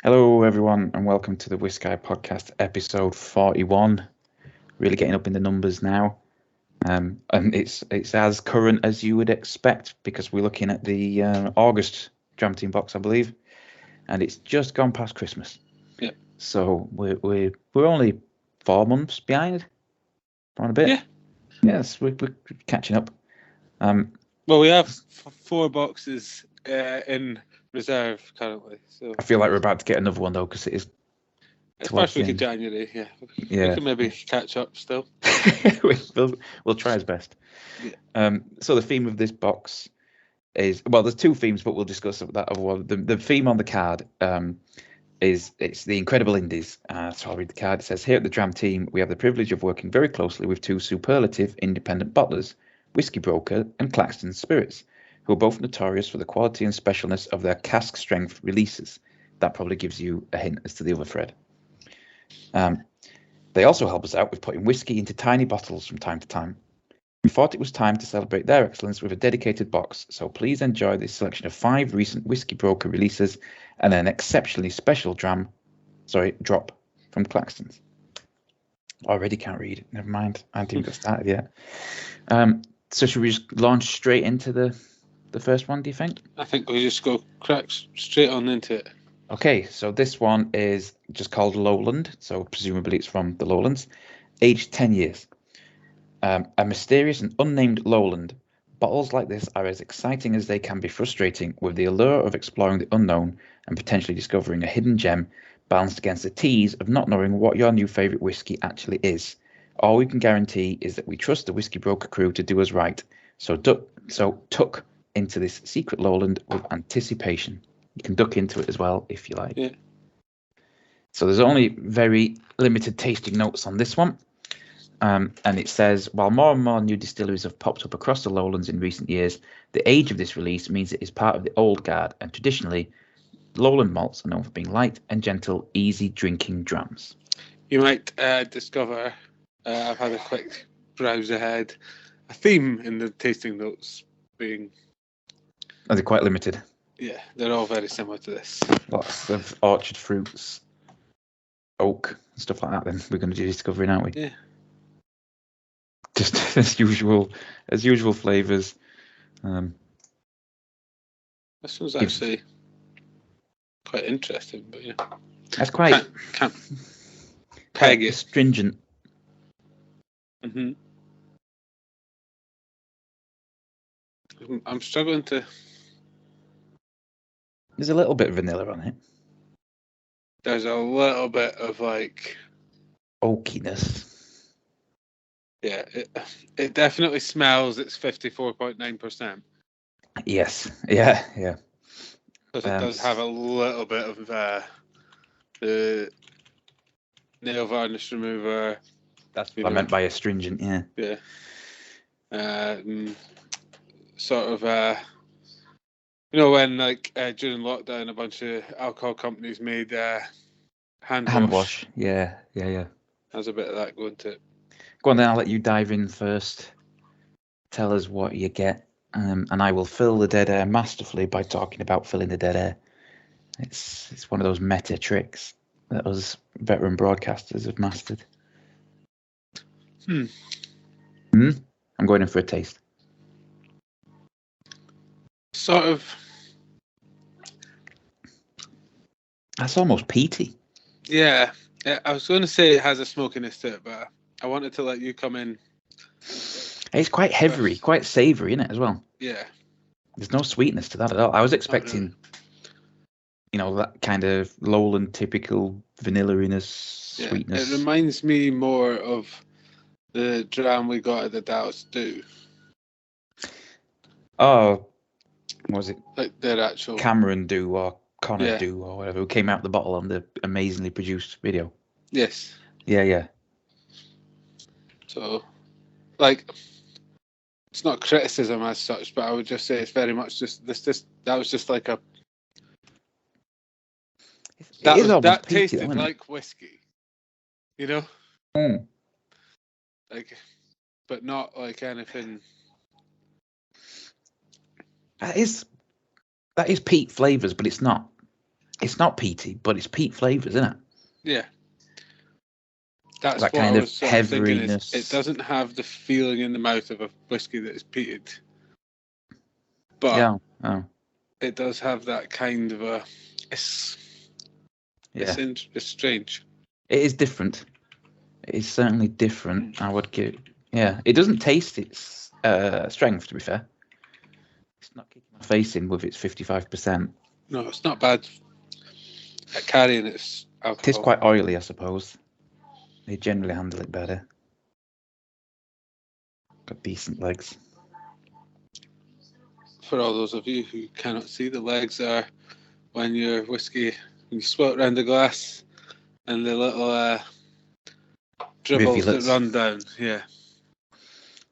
Hello, everyone, and welcome to the WhiskAYE podcast, episode 41. Really getting up in the numbers now, and it's as current as you would expect because we're looking at the August Dram Team box, I believe, and it's just gone past Christmas. Yeah. So we're only 4 months behind, on a bit. Yeah. Yes, we're catching up. Well, we have 4 boxes in reserve currently, so I feel like we're about to get another one though because it is. it's towards first week the of January. Yeah, Yeah. we can maybe catch up still. we'll try his best. Yeah. So the theme of this box is, well, there's two themes, but we'll discuss that other one. The theme on the card it's the incredible indies. So I'll read the card. It says, here at the Dram Team, we have the privilege of working very closely with two superlative independent bottlers, Whiskey Broker and Claxton Spirits, who are both notorious for the quality and specialness of their cask strength releases. That probably gives you a hint as to the other thread. They also help us out with putting whiskey into tiny bottles from time to time. We thought it was time to celebrate their excellence with a dedicated box, so please enjoy this selection of 5 recent Whiskey Broker releases and an exceptionally special drop from Claxton's. Already can't read. Never mind. I haven't even got started yet. So should we just launch straight into the first one, do you think? I think we just go straight on into it. Okay, so this one is just called Lowland, so presumably it's from the Lowlands. Aged 10 years. A mysterious and unnamed lowland. Bottles like this are as exciting as they can be frustrating, with the allure of exploring the unknown and potentially discovering a hidden gem balanced against the tease of not knowing what your new favourite whiskey actually is. All we can guarantee is that we trust the Whiskey Broker crew to do us right, so tuck into this secret lowland with anticipation. You can duck into it as well if you like. Yeah. So there's only very limited tasting notes on this one. And it says, while more and more new distilleries have popped up across the lowlands in recent years, the age of this release means it is part of the old guard, and traditionally, lowland malts are known for being light and gentle, easy drinking drams. You might discover, I've had a quick browse ahead, a theme in the tasting notes being... Are they quite limited? Yeah, they're all very similar to this. Lots of orchard fruits, oak, stuff like that then we're going to do discovering, aren't we? Yeah. Just as usual flavours. This one's actually quite interesting, but yeah. That's quite... Can't peg it. Stringent. Mm-hmm. I'm struggling to... There's a little bit of vanilla on it. There's a little bit of like... oakiness. Yeah, it definitely smells. It's 54.9%. Yes, yeah. Because it does have a little bit of the nail varnish remover. That's what I meant by astringent, yeah. Yeah. Sort of, when like during lockdown, a bunch of alcohol companies made hand wash. Yeah. Has a bit of that going to it. Go on then, I'll let you dive in first. Tell us what you get, and I will fill the dead air masterfully by talking about filling the dead air. It's one of those meta tricks that us veteran broadcasters have mastered. I'm going in for a taste. Sort of. That's almost peaty. Yeah, I was going to say it has a smokiness to it, but I wanted to let you come in. It's quite heavy, quite savoury, isn't it, as well? Yeah. There's no sweetness to that at all. I was expecting, that kind of lowland typical vanilla-iness sweetness. It reminds me more of the dram we got at the Dallas Dew. Oh, was it? Like their actual Cameron Dew or Connor Dew or whatever, who came out the bottle on the amazingly produced video. Yes. Yeah. So, like, it's not criticism as such, but I would just say it's very much just that was just like a... That tasted peaty, like whiskey, Like, but not like anything... That is peat flavours, but it's not It's not peaty, but it's peat flavours, isn't it? Yeah. That's That what I kind of was sort of thinking is heaviness. it doesn't have the feeling in the mouth of a whiskey that is peated. But Yeah. Oh. it does have that kind of a... It's strange. It is different. It is certainly different. I would give. Yeah. It doesn't taste its strength, to be fair. It's not kicking my face in with its 55%. No, it's not bad at carrying its alcohol. It is quite oily, I suppose. They generally handle it better. Got decent legs. For all those of you who cannot see, the legs are when your whiskey, when you swirl it around the glass and the little dribbles Rivulets. that run down. Yeah.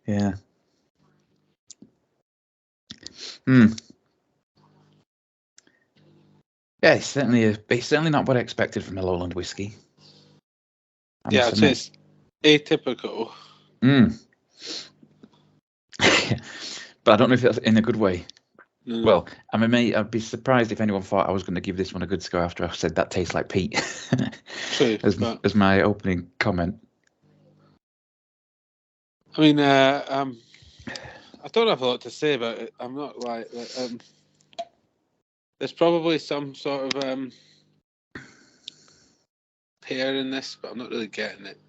Yeah. Yeah, it's certainly not what I expected from a lowland whiskey. Yeah, I'd say it's atypical. But I don't know if that's in a good way. No. Well, I'd be surprised if anyone thought I was going to give this one a good score after I said that tastes like peat. True. as my opening comment. I mean, I don't have a lot to say about it. I'm not like there's probably some sort of pear in this, but I'm not really getting it.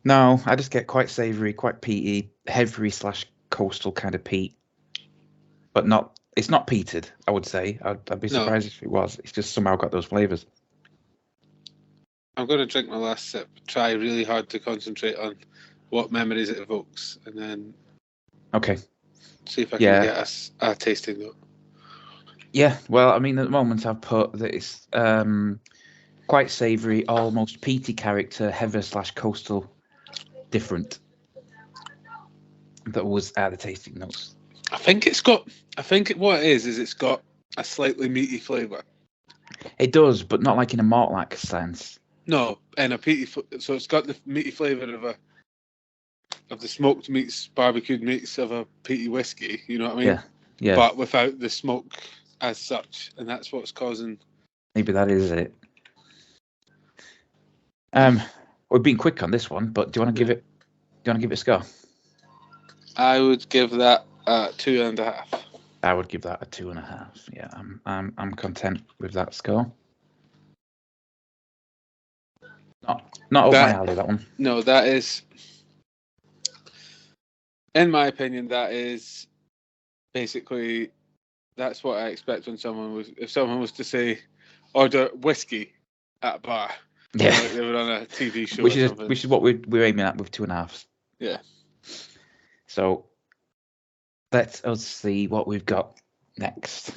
No, I just get quite savoury, quite peaty, heavy / coastal kind of peat, but it's not peated, I would say. I'd be surprised if it was. It's just somehow got those flavours. I'm going to drink my last sip, try really hard to concentrate on what memories it evokes, and then see if I can get a tasting note. Yeah, well, I mean, at the moment I've put that it's quite savoury, almost peaty character, heather / coastal, different. That was at the tasting notes. I think what it is it's got a slightly meaty flavour. It does, but not like in a malt-like sense. No, and a peaty. So it's got the meaty flavour of the smoked meats, barbecued meats of a peaty whiskey. You know what I mean? Yeah. But without the smoke as such, and that's what's causing. Maybe that is it. We've been quick on this one, but do you want to give it? Do you want to give it a score? I would give that a 2.5. I would give that a 2.5. Yeah, I'm content with that score. Not up my alley, that one. No, that is, in my opinion, that is basically that's what I expect when if someone was to say order whiskey at a bar. Yeah, like they were on a TV show. Which is what we're aiming at with 2.5s. Yeah. So let us see what we've got next.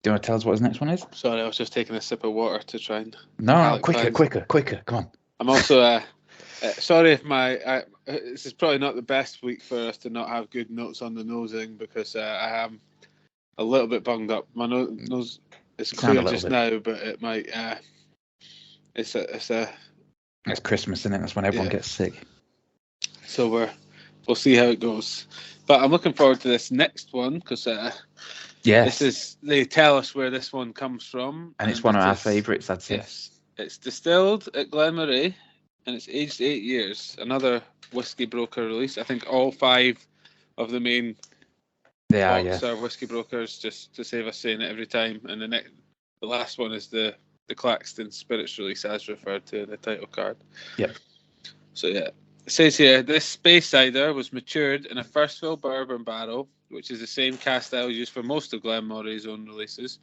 Do you want to tell us what his next one is? Sorry, I was just taking a sip of water to try and... No, quicker, come on. I'm also, sorry if this is probably not the best week for us to not have good notes on the nosing, because I am a little bit bunged up. My nose is clear just now, but it might... It's Christmas, isn't it? That's when everyone gets sick. So we'll see how it goes. But I'm looking forward to this next one, because... they tell us where this one comes from, and it's one of our favourites. I'd say. Yes, it's distilled at Glenmorangie, and it's aged 8 years. Another whiskey broker release. I think all 5 of the main pots are whiskey brokers, just to save us saying it every time. And the last one is the Claxton Spirits release, as referred to in the title card. Yep. So it says here, this Space Cider was matured in a first fill bourbon barrel, which is the same cast style used for most of Glenmorangie's own releases.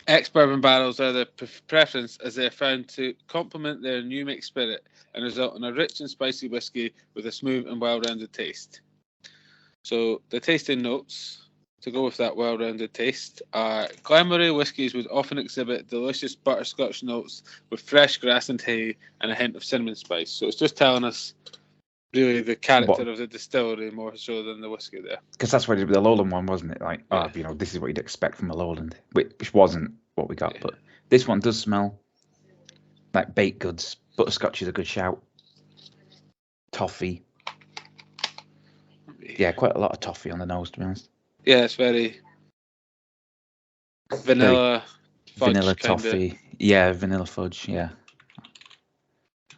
Ex-bourbon barrels are the preference, as they are found to complement their new make spirit and result in a rich and spicy whiskey with a smooth and well-rounded taste. So the tasting notes, to go with that well-rounded taste, are Glenmorangie whiskies would often exhibit delicious butterscotch notes with fresh grass and hay and a hint of cinnamon spice. So it's just telling us really the character of the distillery more so than the whiskey there. Because that's what it was, the Lowland one, wasn't it? Like, this is what you'd expect from a Lowland, which wasn't what we got. Yeah. But this one does smell like baked goods. Butterscotch is a good shout. Toffee. Yeah, quite a lot of toffee on the nose, to be honest. Yeah, it's very... vanilla fudge vanilla kinda. toffee. Yeah, vanilla fudge. Yeah,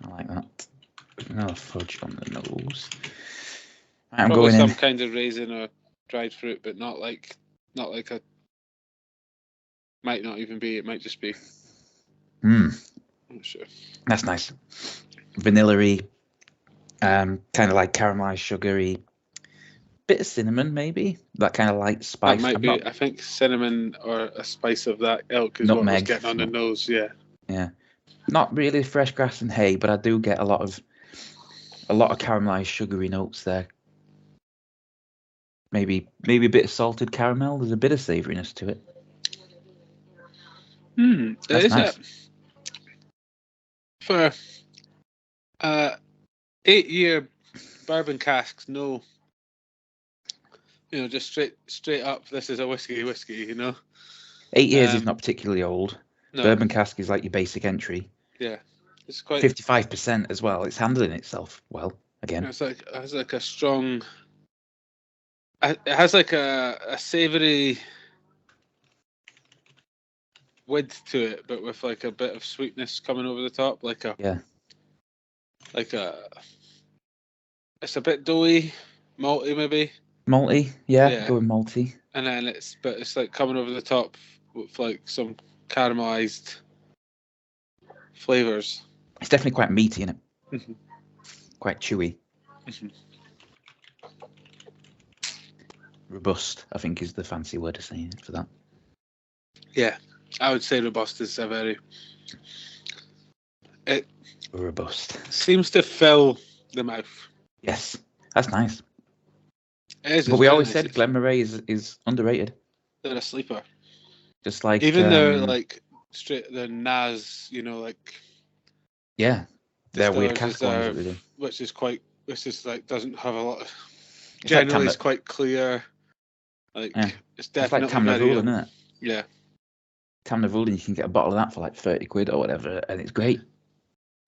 I like that. Vanilla fudge on the nose. Right, I'm Probably going some in. kind of raisin or dried fruit, but not like a. Might not even be. It might just be. I'm not sure. That's nice. Vanilla-y, kind of like caramelized, sugary. Bit of cinnamon, maybe. That kind of light spice. That might be. I think cinnamon or a spice of that ilk is what was getting on the nose. Yeah. Yeah. Not really fresh grass and hay, but I do get a lot of caramelized, sugary notes there. Maybe a bit of salted caramel. There's a bit of savouriness to it. That's Is nice. It. For 8-year bourbon casks, no. Just straight up. This is a whiskey. 8 years is not particularly old. No. Bourbon cask is like your basic entry. Yeah, it's quite 55% as well. It's handling itself well again. It has like a strong. It has like a savoury width to it, but with like a bit of sweetness coming over the top, like a. It's a bit doughy, malty maybe. Malty, yeah. Going malty. And then it's like coming over the top with like some caramelized flavors. It's definitely quite meaty in it. Mm-hmm. Quite chewy. Mm-hmm. Robust, I think, is the fancy word of saying it for that. Yeah, I would say robust is a very. It robust seems to fill the mouth. Yes, that's nice. It is, but we always said Glen Moray is underrated. They're a sleeper. Just like even they're like they're NAS, like. Yeah, they're weird cask ones that they do. Which is like doesn't have a lot of. Generally, it's quite clear. Like it's definitely like Tamnavulin, isn't it? Yeah. Tamnavulin, you can get a bottle of that for like 30 quid or whatever, and it's great.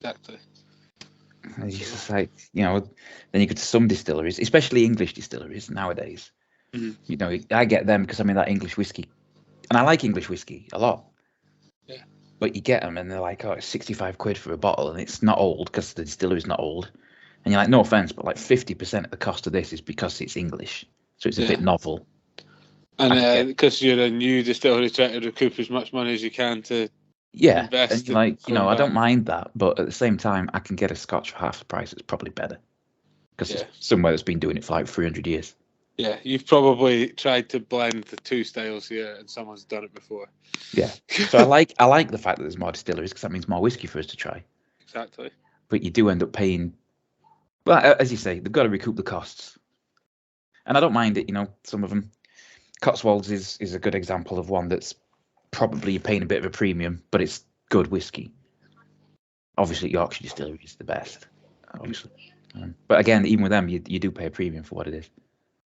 Exactly. And it's just like, then you go to some distilleries, especially English distilleries nowadays. Mm-hmm. I get them because I'm in that English whiskey, and I like English whiskey a lot. Yeah. But you get them, and they're like, oh, it's 65 quid for a bottle, and it's not old because the distillery's not old. And you're like, no offense, but like 50% of the cost of this is because it's English, so it's a bit novel. And because you're a new distillery, trying to recoup as much money as you can to invest. And I don't mind that, but at the same time, I can get a Scotch for half the price. It's probably better because it's somewhere that's been doing it for like 300 years. Yeah, you've probably tried to blend the two styles here, and someone's done it before. Yeah, so I like the fact that there's more distilleries because that means more whiskey for us to try. Exactly. But you do end up paying. Well, as you say, they've got to recoup the costs, and I don't mind it. Some of them. Cotswolds is a good example of one that's probably paying a bit of a premium, but it's good whiskey. Obviously, Yorkshire Distillery is the best, obviously. But again, even with them, you do pay a premium for what it is,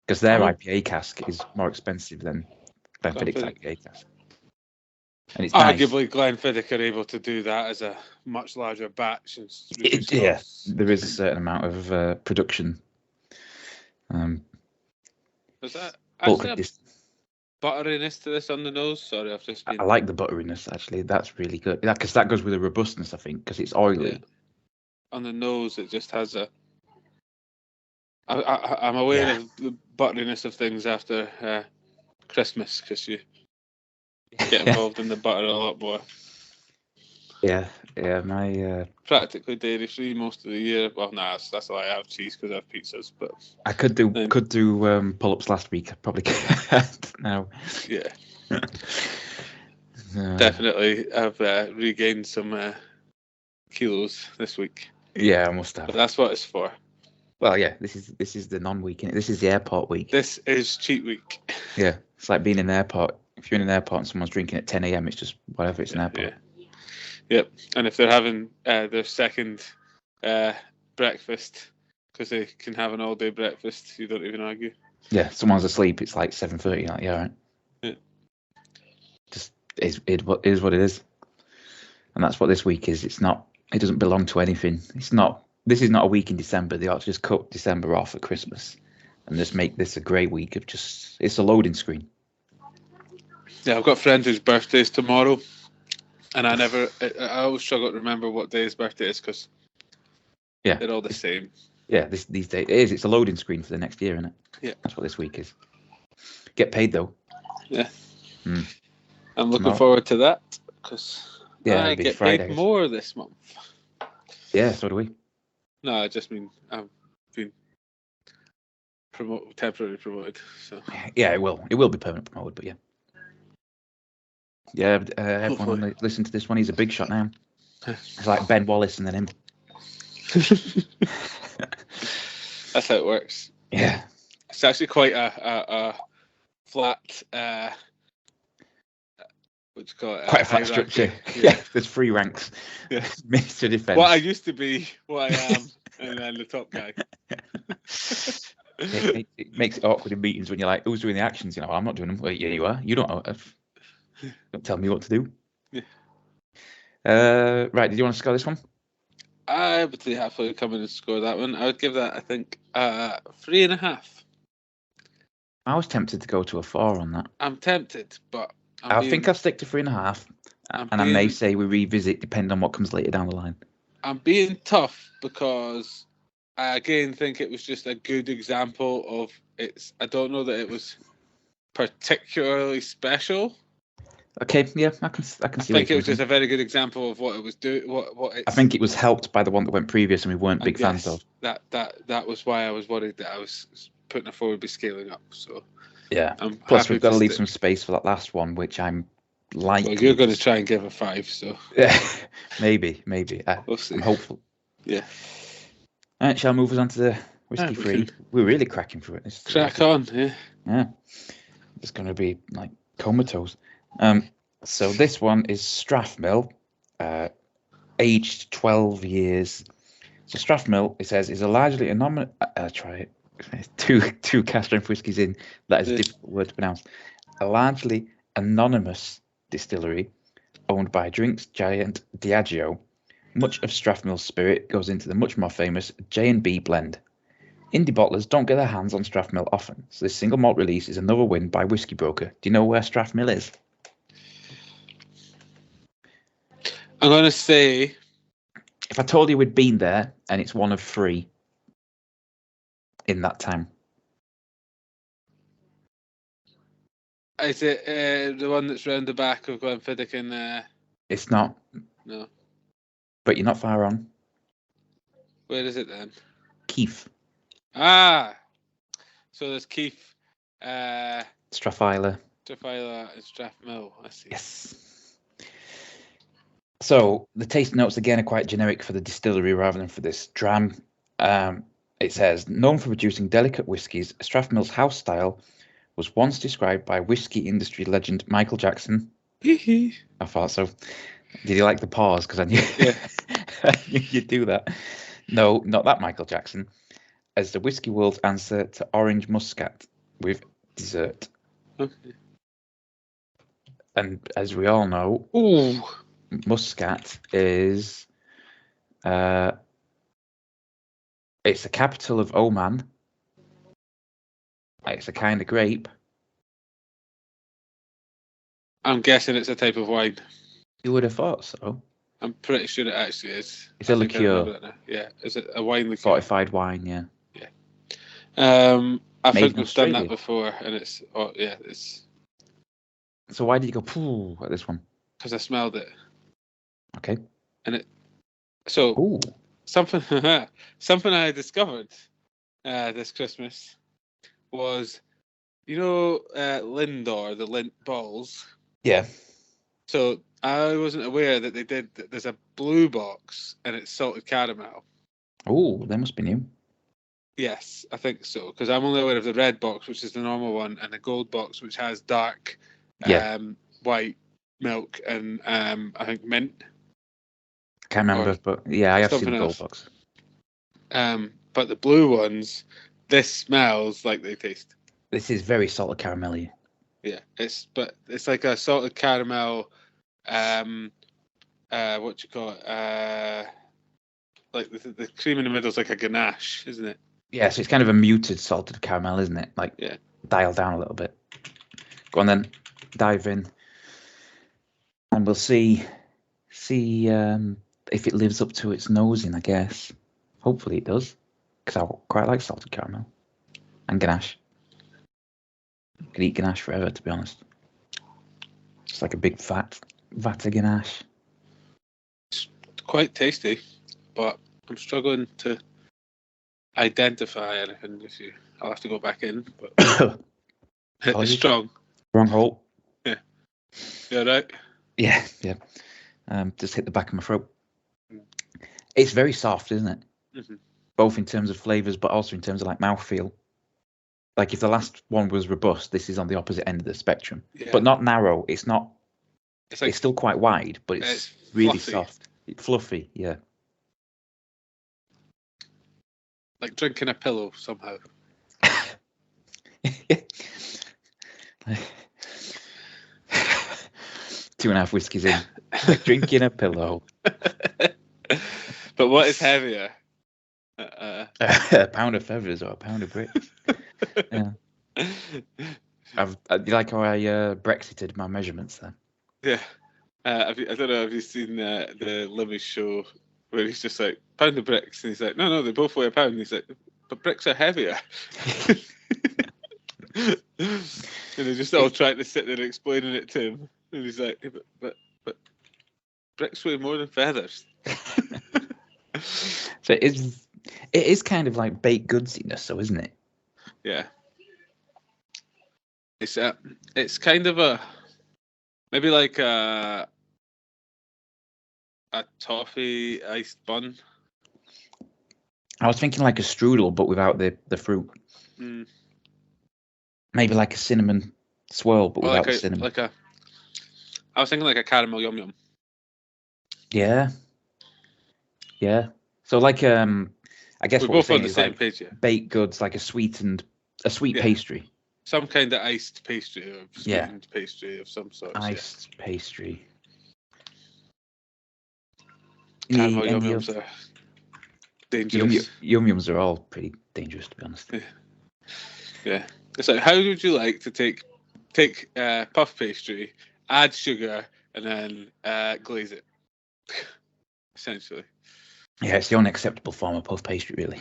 because their IPA cask is more expensive than Glenfiddich's IPA cask. And it's arguably nice. Glenfiddich are able to do that as a much larger batch. There is a certain amount of production. Was that actually butteriness to this on the nose? Sorry, I've just been. I like the butteriness, actually. That's really good. Because that goes with the robustness, I think, because it's oily. Yeah. On the nose, it just has a. I'm aware of the butteriness of things after Christmas, because you get involved in the butter a lot more. Yeah, my practically dairy free most of the year. Well, that's why I have cheese because I have pizzas. But I could do pull-ups last week. I probably can't now. Yeah, definitely. I've regained some kilos this week. Yeah, I must have. But that's what it's for. Well, yeah, this is the non-week. This is the airport week. This is cheat week. Yeah, it's like being in an airport. If you're in an airport and someone's drinking at 10 a.m., it's just whatever. It's an airport. Yeah. Yep, and if they're having their second breakfast, because they can have an all-day breakfast, you don't even argue. Yeah, someone's asleep. It's like 7:30. Like, yeah, right. Yeah. Just is what it is, and that's what this week is. It's not. It doesn't belong to anything. It's not. This is not a week in December. They ought to just cut December off at Christmas, and just make this a great week of just. It's a loading screen. Yeah, I've got a friend whose birthday is tomorrow, and I always struggle to remember what day his birthday is because they're all the same. Yeah, these days it is. It's a loading screen for the next year, isn't it? Yeah, that's what this week is. Get paid though. Yeah, I'm looking Tomorrow. forward to that because I get Friday, paid more this month. Yeah, so do we. No, I just mean I've been temporarily promoted. So yeah, it will be permanent promoted, but everyone listen to this one. He's a big shot now. It's like Ben Wallace and then him. That's how it works. Yeah, it's actually quite a flat. What do you call it? Quite a flat structure. Yeah, there's 3 ranks. Yeah. Minister of Defence. What I used to be, what I am, and then the top guy. It makes it awkward in meetings when you're like, who's doing the actions? You know, I'm not doing them. Well, yeah, you are. You don't tell me what to do. Yeah. Right, did you want to score this one? I would say halfway come in and score that one. I would give that, I think, 3.5. I was tempted to go to a 4 on that. I'm tempted, but I think I'll stick to 3.5, and I may say we revisit depending on what comes later down the line. I'm being tough because I again think it was just a good example of it's. I don't know that it was particularly special. Okay, yeah, I can see. I think it was just a very good example of what it was doing. I think it was helped by the one that went previous, and we weren't big fans of. That was why I was worried that I was putting it forward, be scaling up. So. Yeah. Plus, we've got to leave some space for that last one, which I'm like. Well, you're going to try and give a 5, so. Yeah, maybe. We'll see. I'm hopeful. Yeah. All right, shall I move us on to the whiskey free? We're really cracking through it. Crack on, yeah. Yeah. It's going to be like comatose. So this one is Strathmill, aged 12 years. So Strathmill, it says, is a largely anonymous. Try it. Two cast strength whiskies in. That is a difficult word to pronounce. A largely anonymous distillery owned by drinks giant Diageo. Much of Strathmill's spirit goes into the much more famous J&B blend. Indie bottlers don't get their hands on Strathmill often, so this single malt release is another win by Whiskey Broker. Do you know where Strathmill is? I'm going to say... If I told you we'd been there, and it's one of 3 in that time. Is it the one that's round the back of Glenfiddich and... It's not. No. But you're not far on. Where is it then? Keith. Ah! So there's Keith, Strathila and Strathmill. I see. Yes. So the taste notes again are quite generic for the distillery rather than for this dram. It says, known for producing delicate whiskies, Strathmill's house style was once described by whiskey industry legend Michael Jackson. I thought so. Did you like the pause? Because I knew, I knew you'd do that. No, not that Michael Jackson. As the whiskey world's answer to orange muscat with dessert. Okay. And as we all know, Muscat is it's the capital of Oman. It's a kind of grape. I'm guessing it's a type of wine. You would have thought so. I'm pretty sure it actually is. It's a liqueur. Yeah, is it a wine liqueur? Fortified wine, yeah. Yeah. I Made think in we've done that Australia. before, and it's. So why did you go pooh at this one? Because I smelled it. Okay. And it. So Ooh. something I discovered this Christmas was, Lindor, the Lindt balls. Yeah. So I wasn't aware that there's a blue box and it's salted caramel. Oh, they must be new. Yes, I think so. Because I'm only aware of the red box, which is the normal one, and the gold box, which has dark white milk and I think mint. Can't remember, but yeah, I have seen the gold else. box. But the blue ones, this smells like they taste. This is very salted caramelly. Yeah, it's like a salted caramel. What you call it? Like the cream in the middle is like a ganache, isn't it? Yeah, so it's kind of a muted salted caramel, isn't it? Like dialed down a little bit. Go on then. dive in, and we'll see if it lives up to its nosing, I guess. Hopefully it does, because I quite like salted caramel and ganache. I could eat ganache forever, to be honest. It's like a big vat of ganache. It's quite tasty, but I'm struggling to identify anything with you. I'll have to go back in, but it's strong. Wrong hole. Yeah. You right? Yeah. Just hit the back of my throat. It's very soft, isn't it? Mm-hmm. Both in terms of flavors, but also in terms of like mouthfeel. Like if the last one was robust, this is on the opposite end of the spectrum. Yeah. But not narrow. It's not. It's still quite wide, but it's really fluffy. soft. Fluffy, yeah. Like drinking a pillow somehow. 2.5 whiskeys in, like drinking a pillow. But what is heavier? A pound of feathers or a pound of bricks. Yeah. You like how I Brexited my measurements there? Yeah. I don't know. Have you seen the Lemmy show where he's just like pound of bricks, and he's like, no, they both weigh a pound. And he's like, but bricks are heavier. And they're just all trying to sit there explaining it to him, and he's like, but bricks weigh more than feathers. So it is kind of like baked goodsiness, so isn't it? Yeah. It's kind of maybe like a toffee iced bun. I was thinking like a strudel, but without the fruit. Mm. Maybe like a cinnamon swirl, but without the cinnamon. I was thinking like a caramel yum yum. Yeah. So like I guess we're what both we're on the saying same is like page, yeah. Baked goods, like a sweet pastry. Some kind of iced pastry or sweetened pastry of some sort. Iced pastry. Caramel yum yums are dangerous. Yum yums are all pretty dangerous, to be honest. Yeah. It's like, how would you like to take puff pastry, add sugar, and then glaze it? Essentially. Yeah, it's the unacceptable form of puff pastry, really.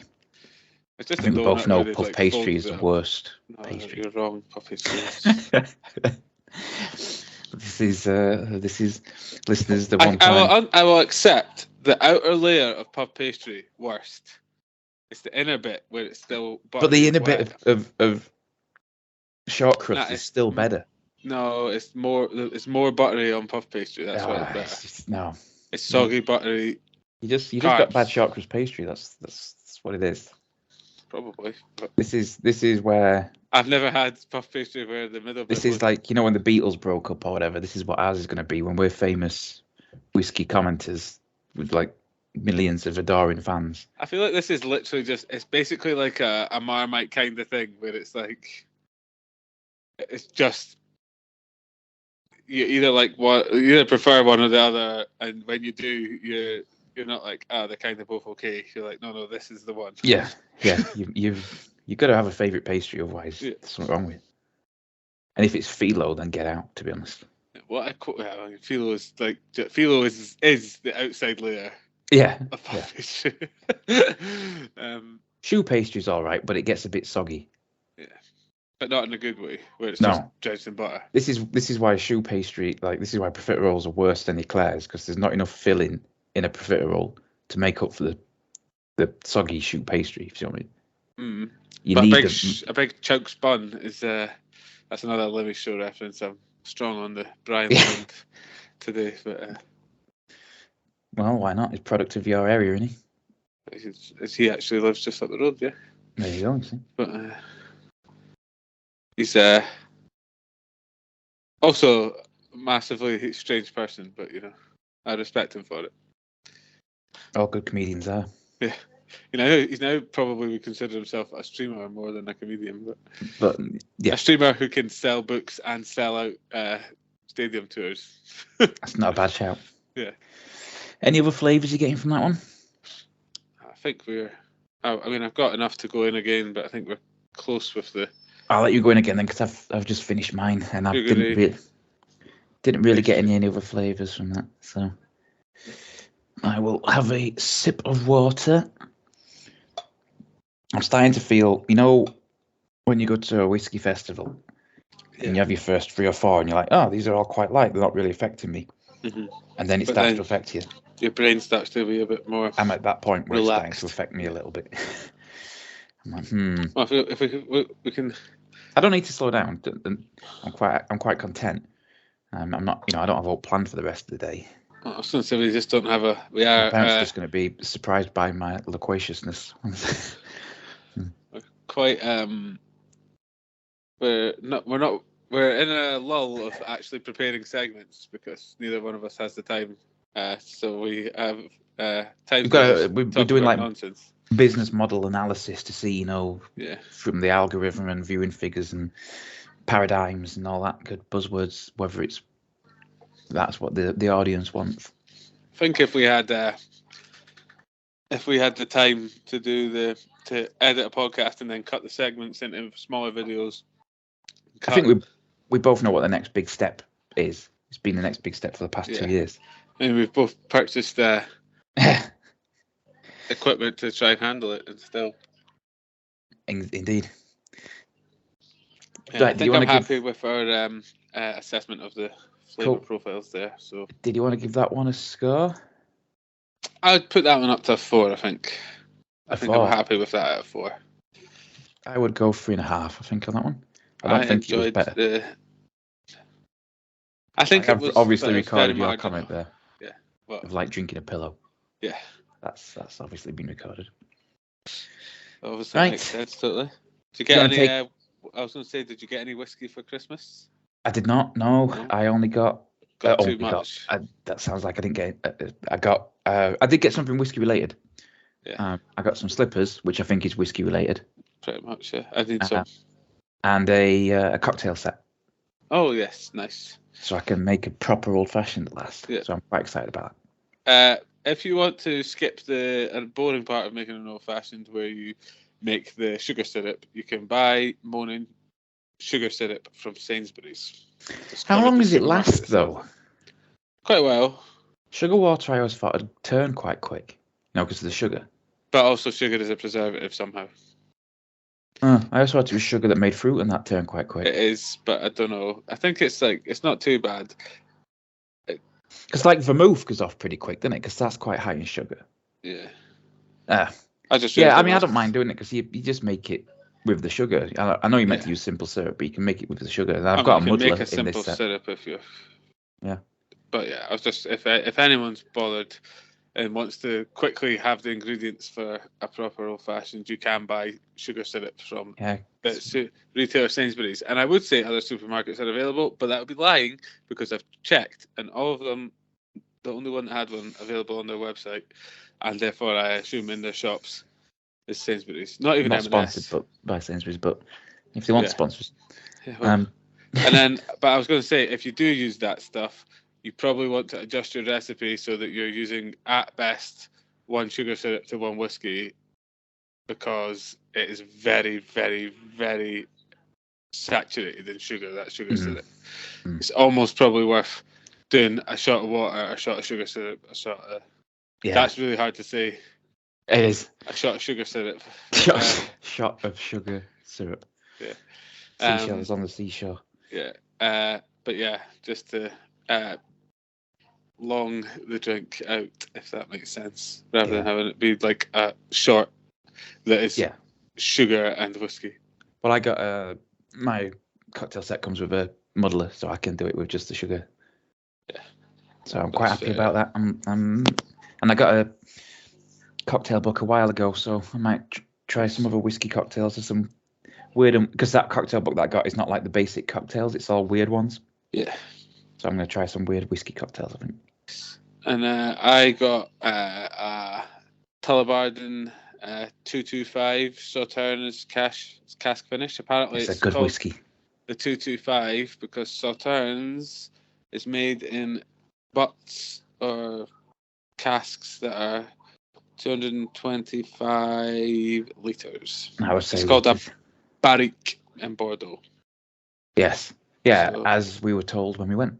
It's just I think we both know puff pastry is the worst pastry. You're wrong, puff pastry. This is listeners, the one time. I will accept the outer layer of puff pastry worst. It's the inner bit where it's still buttery. But the inner bit of short crust is still better. No, it's more buttery on puff pastry. That's why it's better. It's soggy, buttery. You just got bad short crust pastry. That's what it is. Probably. But this is where I've never had puff pastry where the middle. This is like, you know, when the Beatles broke up or whatever. This is what ours is going to be when we're famous whiskey commenters with like millions of adoring fans. I feel like this is literally it's basically like a Marmite kind of thing where it's like it's just you either prefer one or the other, and when you do, you're not like, they're kind of both okay. You're like, no, this is the one. Yeah. You've got to have a favourite pastry, otherwise there's something wrong with it. And if it's phyllo, then get out, to be honest. Phyllo is like phyllo is the outside layer. Yeah. Of pastry. Shoe pastry's all right, but it gets a bit soggy. Yeah, but not in a good way, where it's just drenched in butter. This is why shoe pastry, this is why profiteroles are worse than eclairs, because there's not enough filling in a profiterole to make up for the soggy shoe pastry, if you know what I mean. You but need a big chunks bun is that's another Lemmy Show reference. I'm strong on the Brian Land today, but well, why not? He's product of your area, isn't he? He actually lives just up the road, yeah. There you go, you see. But he's also a massively strange person, but I respect him for it. All good comedians are. Yeah. He's now probably would consider himself a streamer more than a comedian, but yeah, a streamer who can sell books and sell out stadium tours. That's not a bad shout. Yeah. Any other flavours you're getting from that one? I think I've got enough to go in again, but I think we're close with the. I'll let you go in again then, because I've just finished mine and I didn't Didn't really get any other flavours from that, so I will have a sip of water. I'm starting to feel, when you go to a whiskey festival and you have your first 3 or 4 and you're like, oh, these are all quite light, they're not really affecting me. Mm-hmm. And then it starts to affect you. Your brain starts to be a bit more I'm at that point where relaxed. It's starting to affect me a little bit. I'm like, Well, if we can... I don't need to slow down. I'm quite content. I'm not, I don't have all planned for the rest of the day. I was going to say we just don't have a... My parents are just going to be surprised by my loquaciousness. Quite we're in a lull of actually preparing segments because neither one of us has the time. So we have time. We're doing like nonsense. Business model analysis to see, from the algorithm and viewing figures and paradigms and all that good buzzwords, whether that's what the audience wants. I think if we had the time to edit a podcast and then cut the segments into smaller videos. I think we both know what the next big step is. It's been the next big step for the past 2 years. And we've both purchased equipment to try and handle it, and still. Indeed. Yeah, I think I'm happy with our assessment of the flavour profiles there. So. Did you want to give that one a score? I would put that one up to a 4, I think. I think I'm happy with that at a 4. I would go 3.5, I think, on that one. I don't think it was better. I think it was obviously recorded your comment there. Yeah. What? Of like drinking a pillow. Yeah. That's obviously been recorded. Obviously makes sense, totally. Did you get any? I was going to say, did you get any whiskey for Christmas? I did not. No. I only got. Too much. That sounds like I didn't get. I did get something whiskey related. Yeah. I got some slippers, which I think is whiskey related. Pretty much, yeah. I did some. And a cocktail set. Oh yes, nice. So I can make a proper old fashioned at last. Yeah. So I'm quite excited about that. If you want to skip the boring part of making an old fashioned, where you make the sugar syrup, you can buy Monin sugar syrup from Sainsbury's. How long does it last though? Quite well. Sugar water I always thought would turn quite quick. No, because of the sugar. But also sugar is a preservative somehow. I also thought it was sugar that made fruit and that turned quite quick. It is, but I don't know. I think it's not too bad. Because like vermouth goes off pretty quick, doesn't it? Because that's quite high in sugar. Yeah. I don't mind doing it because you just make it with the sugar. I know you meant to use simple syrup, but you can make it with the sugar. And I've got a muddler in this set. Make a simple syrup if you. Yeah. But yeah, I was just if anyone's bothered and wants to quickly have the ingredients for a proper old fashioned, you can buy sugar syrup from retailer Sainsbury's. And I would say other supermarkets are available, but that would be lying because I've checked and all of them, the only one that had one available on their website, and therefore I assume in their shops, is Sainsbury's. Not even not M&S. Sponsored by Sainsbury's, but if they want sponsors. Yeah, well, and then, but I was going to say, if you do use that stuff, you probably want to adjust your recipe so that you're using, at best, 1 sugar syrup to 1 whiskey, because it is very, very, very saturated in sugar, that sugar syrup. It's almost probably worth doing a shot of water, a shot of sugar syrup, a shot of... Yeah. That's really hard to say. It is. A shot of sugar syrup. Shot of sugar syrup. Yeah. Seashells on the seashore. Yeah. But yeah, just to... long the drink out, if that makes sense, rather than having it be like a shot that is sugar and whiskey. Well, I got my cocktail set comes with a muddler, so I can do it with just the sugar. Yeah. So I'm quite happy about that. And I got a cocktail book a while ago, so I might try some other whiskey cocktails or some weird, because that cocktail book that I got is not like the basic cocktails; it's all weird ones. Yeah. So I'm going to try some weird whiskey cocktails, I think. And I got a Tullabarden 225 Sauternes cask finish. Apparently, it's a good whiskey. The 225 because Sauternes is made in butts or casks that are 225 litres. I would say it's called a barrique in Bordeaux. Yes. Yeah, so, as we were told when we went.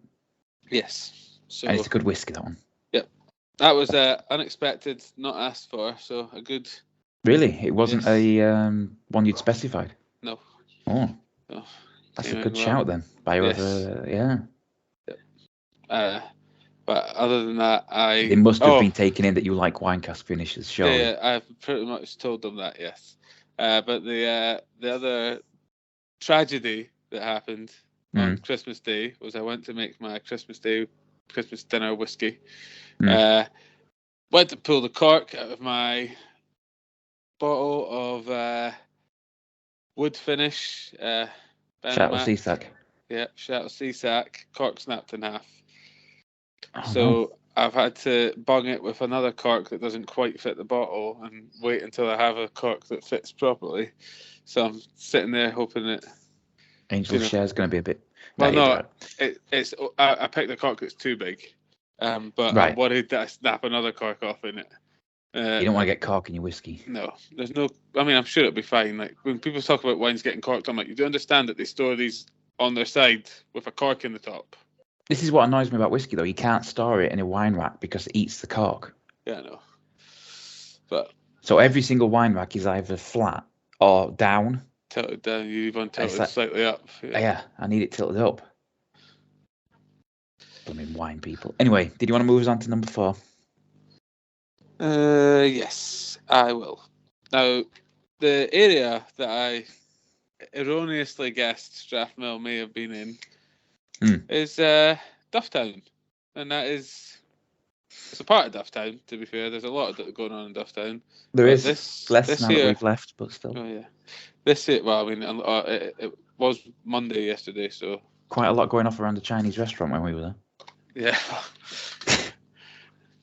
Yes. So And it's a good whiskey, that one. that was unexpected, not asked for. So a good. Really? It wasn't Yes. a one you'd specified? No. Oh, No. that's Came a out good well. shout then. By Yes. whoever, yeah. But other than that, They must have been taken in that you like WhiskayCast finishes, surely. Yeah, I've pretty much told them that, yes. But the other tragedy that happened on Christmas Day was I went to make my Christmas dinner whiskey. Went to pull the cork out of my bottle of wood finish. Chattel Seasack. Yeah, Chattel Seasack. Cork snapped in half. Oh, So no. I've had to bung it with another cork that doesn't quite fit the bottle and wait until I have a cork that fits properly. So I'm sitting there hoping that Angel's share is going to be a bit. Well, no, right. it's I picked a cork that's too big, but Right. I'm worried that I snap another cork off in it. You don't want to get cork in your whiskey. No, there's no. I mean, I'm sure it'll be fine. Like when people talk about wines getting corked, I'm like, you do understand that they store these on their side with a cork in the top. This is what annoys me about whiskey, though. You can't store it in a wine rack because it eats the cork. Yeah, I know. But so every single wine rack is either flat or down. Tilted down. You even tilted slightly up. Yeah, I need it tilted up. Blooming wine people. Anyway, did you want to move us on to number 4? Yes, I will. Now, the area that I erroneously guessed Strathmill may have been in is Dufftown, and that is it's a part of Dufftown. To be fair, there's a lot going on in Dufftown. There is less now that we've left, but still. Oh yeah, this year. Well, I mean, it was Monday yesterday, so quite a lot going off around the Chinese restaurant when we were there. Yeah,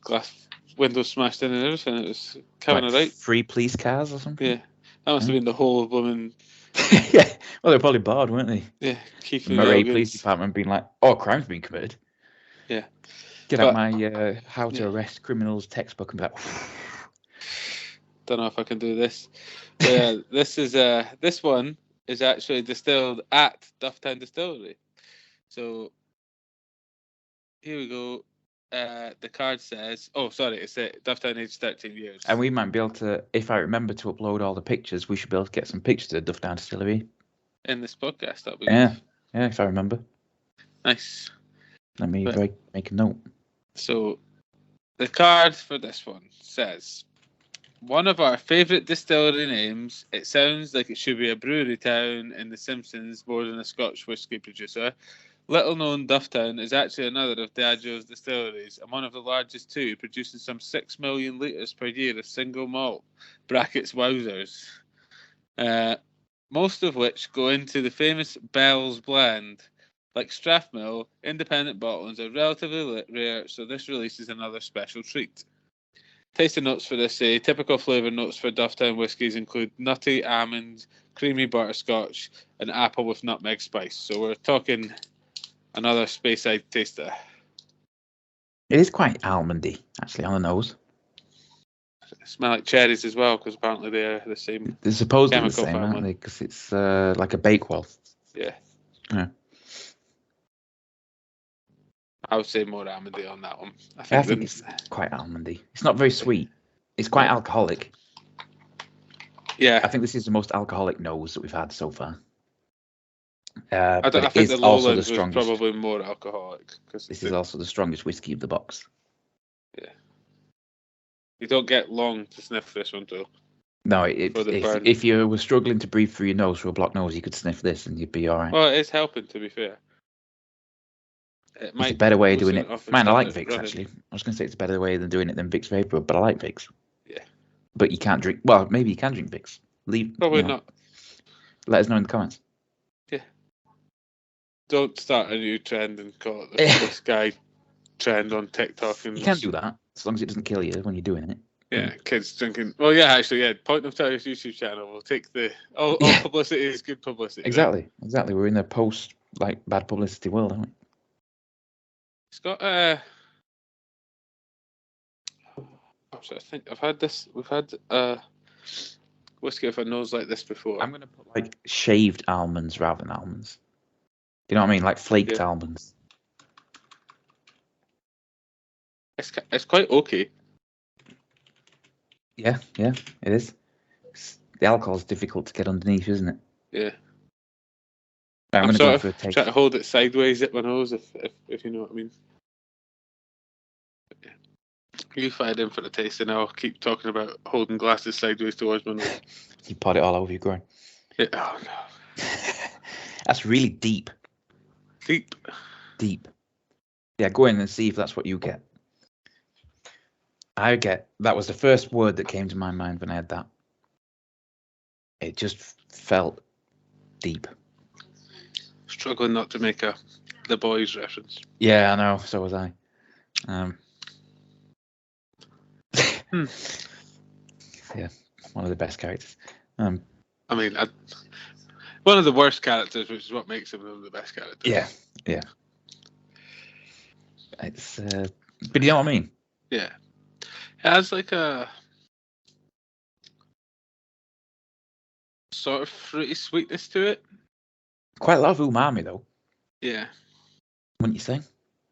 glass windows smashed in and everything. It was kind of right. Free police cars or something. Yeah, that must have been the whole of women. Yeah, well, they're probably bored, weren't they? Yeah, Keith Murray Police Department being like, "Oh, crime's been committed." Yeah, get out my how to arrest criminals textbook and be like, don't know if I can do this. But yeah, this one is actually distilled at Dufftown Distillery. So here we go. The card says, it's Dufftown aged 13 years. And we might be able to, if I remember to upload all the pictures, we should be able to get some pictures of Dufftown Distillery. In this podcast, that'll be good. Yeah, if I remember. Nice. Let me make a note. So, the card for this one says, one of our favourite distillery names. It sounds like it should be a brewery town in The Simpsons more than a Scotch whisky producer. Little known Dufftown is actually another of Diageo's distilleries, and one of the largest too, producing some 6 million litres per year of single malt, brackets wowzers, most of which go into the famous Bell's blend. Like Strathmill, independent bottlings are relatively rare, so this release is another special treat. Tasting notes for this say, typical flavour notes for Dufftown whiskies include nutty, almond, creamy butterscotch, and apple with nutmeg spice. So we're talking another Speyside taster. It is quite almondy, actually, on the nose. They smell like cherries as well, because apparently they're the same. They're supposedly the same, aren't they? Because it's like a Bakewell. Yeah. Yeah. I would say more almondy on that one. I think it's quite almondy. It's not very sweet. It's quite alcoholic. Yeah. I think this is the most alcoholic nose that we've had so far. I think the Lowlands was probably more alcoholic. This is also the strongest whiskey of the box. Yeah. You don't get long to sniff this one, though. No, if you were struggling to breathe through your nose through a blocked nose, you could sniff this and you'd be all right. Well, it's helping, to be fair. It's a better way of doing it. Man, I like Vicks, actually. I was going to say it's a better way than doing it than Vicks Vapor, but I like Vicks. Yeah. But you can't drink... Well, maybe you can drink Vicks. Probably not. Let us know in the comments. Yeah. Don't start a new trend and call it the WhiskAYE trend on TikTok. And you can't do that, as long as it doesn't kill you when you're doing it. Yeah, kids drinking. Well, yeah, actually, yeah. Point of Terror's YouTube channel. We'll take all publicity is good publicity. Exactly, right? Exactly. We're in the post bad publicity world, aren't we? It's got I think I've had this. We've had whiskey with a nose like this before. I'm gonna put shaved almonds rather than almonds. You know what I mean? Like flaked almonds. It's quite okay. Yeah, it is. The alcohol's difficult to get underneath, isn't it? Yeah. I'm going to go for a taste. Try to hold it sideways at my nose, if you know what I mean. Yeah. You fired in for the taste, and I'll keep talking about holding glasses sideways towards my nose. You pot it all over your groin. Yeah. Oh no. That's really deep. Deep. Yeah, go in and see if that's what you get. That was the first word that came to my mind when I had that. It just felt deep. Struggling not to make The Boys reference. Yeah, I know. So was I. Yeah, one of the best characters. I mean, one of the worst characters, which is what makes him one of the best characters. Yeah. It's, but you know what I mean? Yeah. It has like a sort of fruity sweetness to it. Quite a lot of umami, though. Yeah. Wouldn't you say?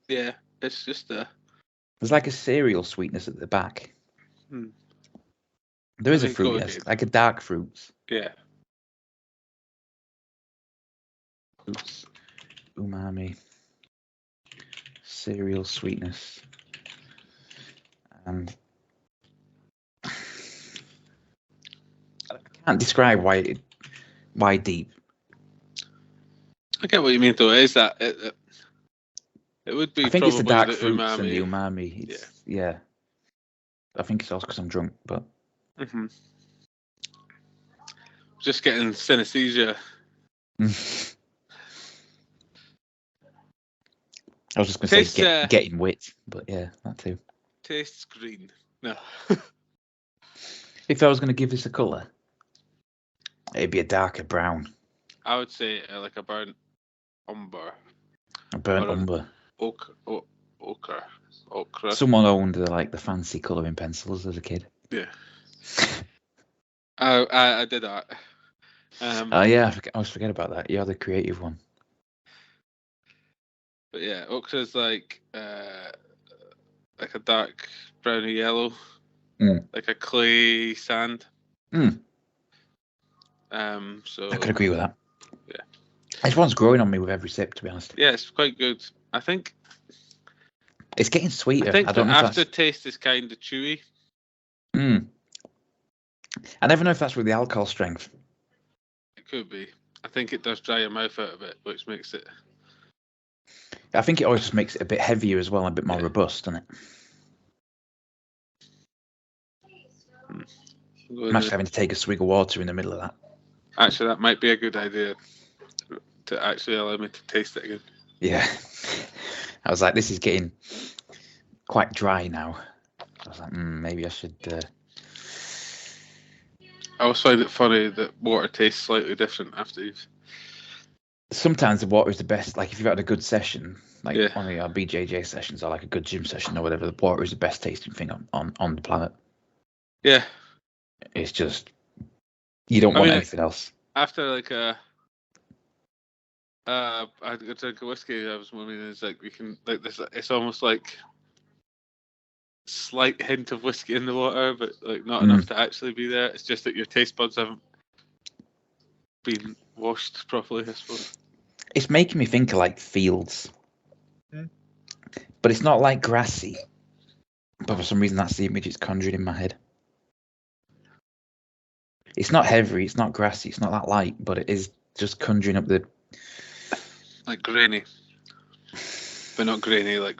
Yeah, it's just There's like a cereal sweetness at the back. There is a fruit, yes, like a dark fruits. Yeah. Oops. Umami. Cereal sweetness. And I can't describe why deep. I get what you mean, though. Is that it would be? I think it's the dark fruits umami. and the umami. Yeah. I think it's also because I'm drunk, but. Just getting synesthesia. I was just going to say getting wit, but yeah, that too. Tastes green. No. If I was going to give this a colour, it'd be a darker brown. I would say like a burnt umber. A burnt umber. Ochre. Someone owned the fancy colouring pencils as a kid. Yeah. I did that. Yeah, I always forget about that. You're the creative one. But yeah, ochre's like a dark browny yellow, like a clay sand. So I could agree with that. Yeah, this one's growing on me with every sip, to be honest. Yeah, it's quite good. I think it's getting sweeter. I think don't the know aftertaste is kind of chewy. I never know if that's with the alcohol strength. It could be. I think it does dry your mouth out a bit, which makes it. I think it always just makes it a bit heavier as well, and a bit more robust, doesn't it? I'm actually having to take a swig of water in the middle of that. Actually, that might be a good idea to actually allow me to taste it again. Yeah. I was like, this is getting quite dry now. I was like, maybe I should. I always find it funny that water tastes slightly different after you've. Sometimes the water is the best. Like if you've had a good session, like one of your BJJ sessions or like a good gym session or whatever, the water is the best tasting thing on the planet. Yeah. It's just you don't want anything else. After like I drink a whiskey, I was wondering, it's like we can like this. It's almost like slight hint of whiskey in the water, but like not enough to actually be there. It's just that your taste buds haven't been washed properly, I suppose. It's making me think of like fields, but it's not like grassy. But for some reason, that's the image it's conjured in my head. It's not heavy, it's not grassy, it's not that light, but it is just conjuring up the. Like grainy. But not grainy, like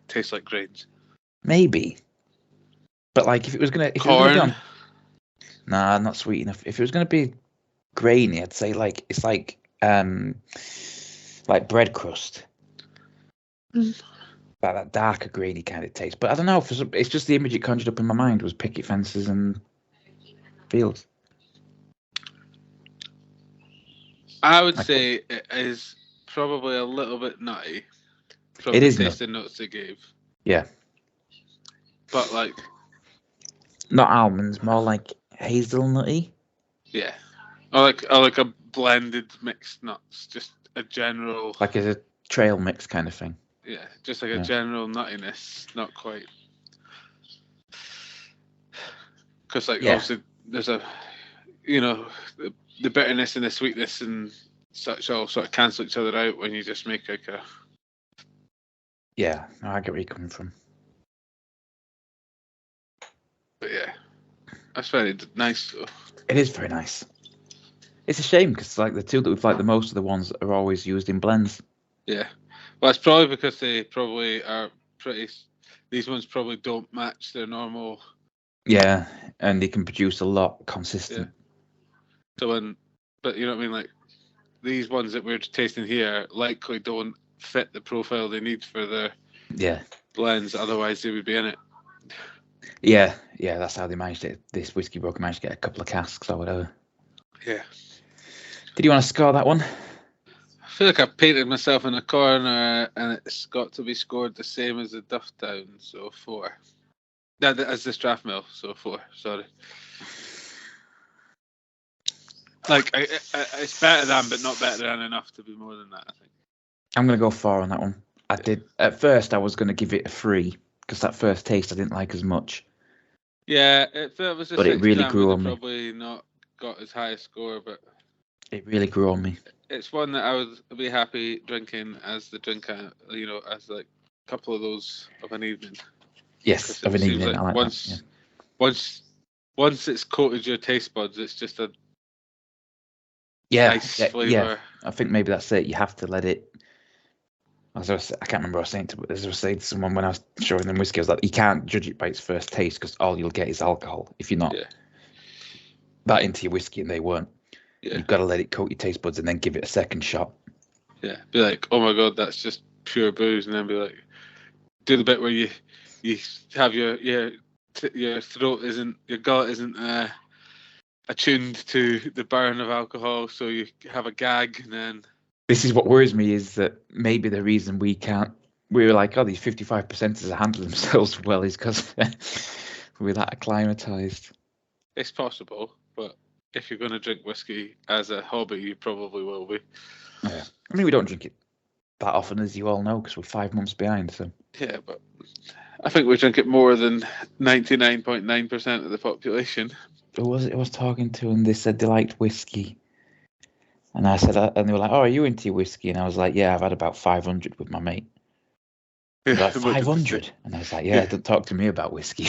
tastes like grains. Maybe. But like if it was gonna. Corn? Nah, not sweet enough. If it was gonna be grainy, I'd say like it's like bread crust. Like that darker grainy kind of taste. But I don't know, it's just the image it conjured up in my mind was picket fences and fields. I would say it is probably a little bit nutty from the tasting notes it gave. Yeah. But like not almonds, more like hazelnutty. Yeah. Or like a blended mixed nuts, just a general like a trail mix kind of thing. Yeah, just like a general nuttiness, not quite. Because obviously there's a, the bitterness and the sweetness and such all sort of cancel each other out when you just make like a. Yeah, I get where you're coming from. But yeah, that's very nice though. It is very nice. It's a shame because like the two that we've liked the most are the ones that are always used in blends. Yeah, well, it's probably because they probably are pretty. These ones probably don't match their normal. Yeah, and they can produce a lot consistent. Yeah. So but you know what I mean, like these ones that we're tasting here likely don't fit the profile they need for their blends. Otherwise, they would be in it. Yeah, that's how they managed it. This whiskey broker managed to get a couple of casks or whatever. Yeah. Did you want to score that one? I feel like I painted myself in a corner, and it's got to be scored the same as the Dufftown, so 4. No, as the Strathmill, so 4. Sorry. Like it's better than, but not better than enough to be more than that. I think. I'm gonna go 4 on that one. I did at first. I was gonna give it a 3 because that first taste I didn't like as much. Yeah, it was. But it really grew on me. Probably not got as high a score, but it really grew on me. It's one that I would be happy drinking as the drink, as like a couple of those of an evening. Yes, of an evening. Like I like that. Once it's coated your taste buds, it's just a nice flavour. Yeah, I think maybe that's it. You have to let it. I can't remember what I was saying as I was saying to someone when I was showing them whiskey. I was like, you can't judge it by its first taste because all you'll get is alcohol if you're not that into your whiskey, and they weren't. Yeah. You've got to let it coat your taste buds and then give it a second shot. Yeah, be like, oh my god, that's just pure booze, and then be like, do the bit where you have your throat isn't, your gullet isn't attuned to the burn of alcohol, so you have a gag, and then. This is what worries me, is that maybe the reason we were like, oh, these 55%ers handle themselves well is because we're that acclimatized. It's possible, but if you're going to drink whiskey as a hobby, you probably will be. Yeah. I mean, we don't drink it that often, as you all know, because we're 5 months behind. So. Yeah, but I think we drink it more than 99.9% of the population. Who was it I was talking to, and they said they liked whiskey. And I said, and they were like, oh, are you into your whiskey? And I was like, yeah, I've had about 500 with my mate. Like, 500? And I was like, yeah, don't talk to me about whiskey.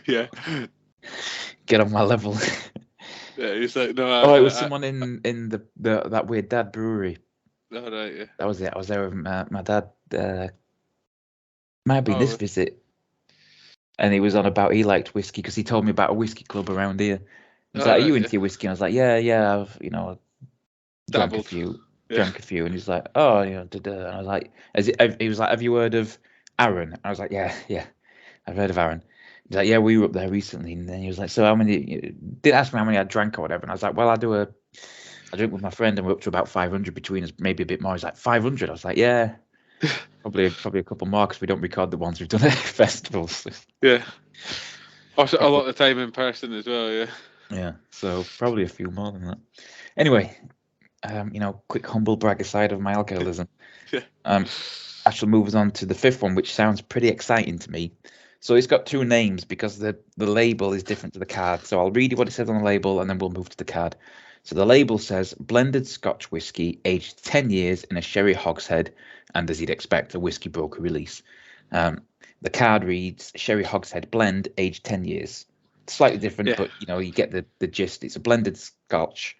Yeah. Get on my level. Yeah, he's like, no. It was someone in the that Weird Dad brewery. Oh, right, yeah. That was it. I was there with my dad. Might be this visit. And he was on about, he liked whiskey because he told me about a whiskey club around here. He was like, are you into your whiskey? And I was like, yeah, I've, drank a few. And he's like, oh, And I was like, he was like, have you heard of Aaron? And I was like, yeah, I've heard of Aaron. He's like, yeah, we were up there recently. And then he was like, so how many, didn't ask me how many I drank or whatever. And I was like, well, I drink with my friend and we're up to about 500 between us, maybe a bit more. He's like, 500? I was like, yeah, probably a couple more because we don't record the ones we've done at festivals. Yeah. Also, a lot of time in person as well, yeah. Yeah, so probably a few more than that. Anyway, quick humble brag aside of my alcoholism. Actually moves on to the 5th one, which sounds pretty exciting to me. So it's got 2 names because the label is different to the card. So I'll read you what it says on the label and then we'll move to the card. So the label says blended Scotch whiskey aged 10 years in a sherry hogshead, and as you'd expect, a whiskey broker release. The card reads sherry hogshead blend aged 10 years. Slightly different, but you get the gist. It's a blended Scotch,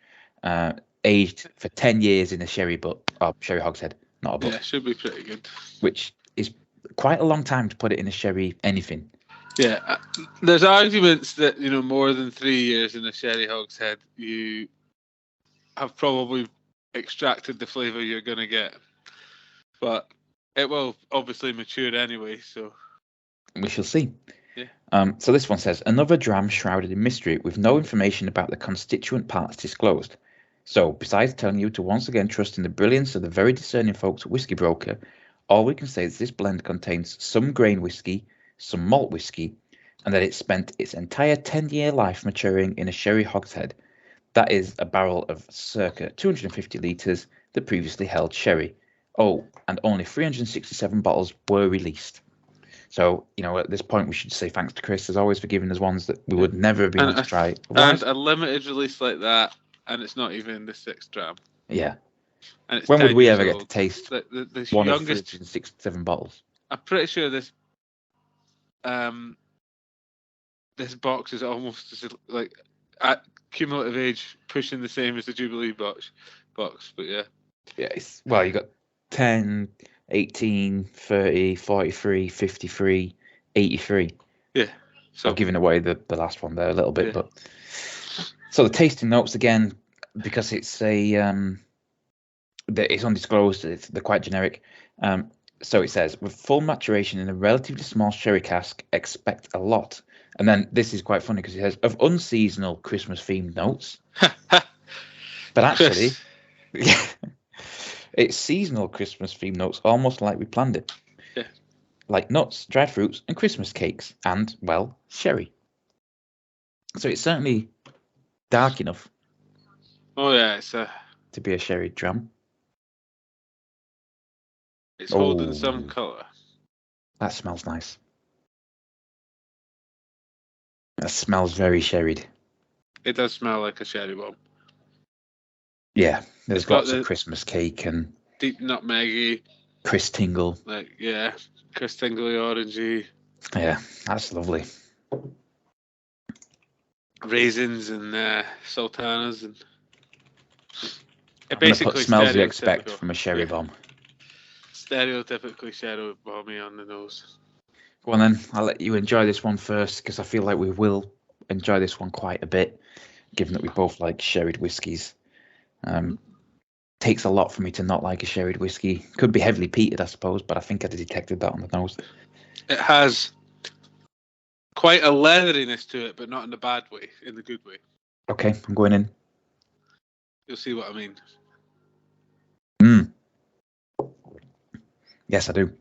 aged for 10 years in a sherry hogshead, not a butt. Yeah, should be pretty good. Which is quite a long time to put it in a sherry anything. Yeah, there's arguments that more than 3 years in a sherry hogshead, you have probably extracted the flavour you're going to get, but it will obviously mature anyway. So we shall see. Yeah. So this one says, another dram shrouded in mystery with no information about the constituent parts disclosed. So besides telling you to once again trust in the brilliance of the very discerning folks at Whiskey Broker, all we can say is this blend contains some grain whiskey, some malt whiskey, and that it spent its entire 10-year life maturing in a sherry hogshead. That is a barrel of circa 250 litres that previously held sherry. Oh, and only 367 bottles were released. So, at this point, we should say thanks to Chris, as always, for giving us ones that we would never have been able to try. And a limited release like that, and it's not even the 6 dram. Yeah. And it's when would 10 we years ever old. get to taste the one youngest, of 367 bottles? I'm pretty sure this box is almost like at cumulative age pushing the same as the Jubilee box. But yeah. Yeah, you got 10, 18, 30, 43, 53, 83. Yeah. So I've given away the last one there a little bit, but so the tasting notes again, because it's it's undisclosed, they're quite generic. So it says, with full maturation in a relatively small sherry cask, expect a lot. And then this is quite funny because it says, of unseasonal Christmas-themed notes. But actually, it's seasonal Christmas-themed notes, almost like we planned it. Yeah. Like nuts, dried fruits, and Christmas cakes, and, well, sherry. So it's certainly dark enough. Oh, yeah, it's to be a sherry dram. It's holding some colour. That smells nice. That smells very sherried. It does smell like a sherry bomb. Yeah, there's lots of Christmas cake and deep nutmeggy. Chris Tingle. Chris Tingley orangey. Yeah, that's lovely. Raisins and sultanas and. It basically smells you expect from a sherry bomb. Stereotypically sherry bomby on the nose. Go on then, I'll let you enjoy this one first because I feel like we will enjoy this one quite a bit, given that we both like sherried whiskies. Takes a lot for me to not like a sherried whiskey. Could be heavily peated, I suppose, but I think I detected that on the nose. It has quite a leatheriness to it, but not in the bad way, in the good way. Okay, I'm going in. You'll see what I mean. Yes, I do.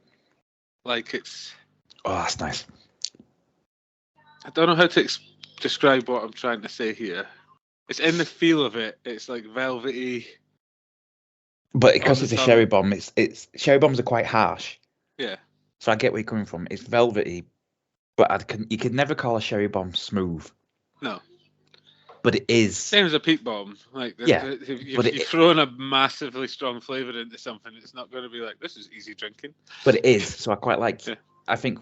Like it's. Oh, that's nice. I don't know how to describe what I'm trying to say here. It's in the feel of it. It's like velvety. But because it's a sherry bomb, it's sherry bombs are quite harsh. Yeah. So I get where you're coming from. It's velvety, but you could never call a sherry bomb smooth. No. But it is. Same as a peat bomb. If you've thrown a massively strong flavour into something, it's not going to be like, this is easy drinking. But it is. So I quite like. Yeah. I think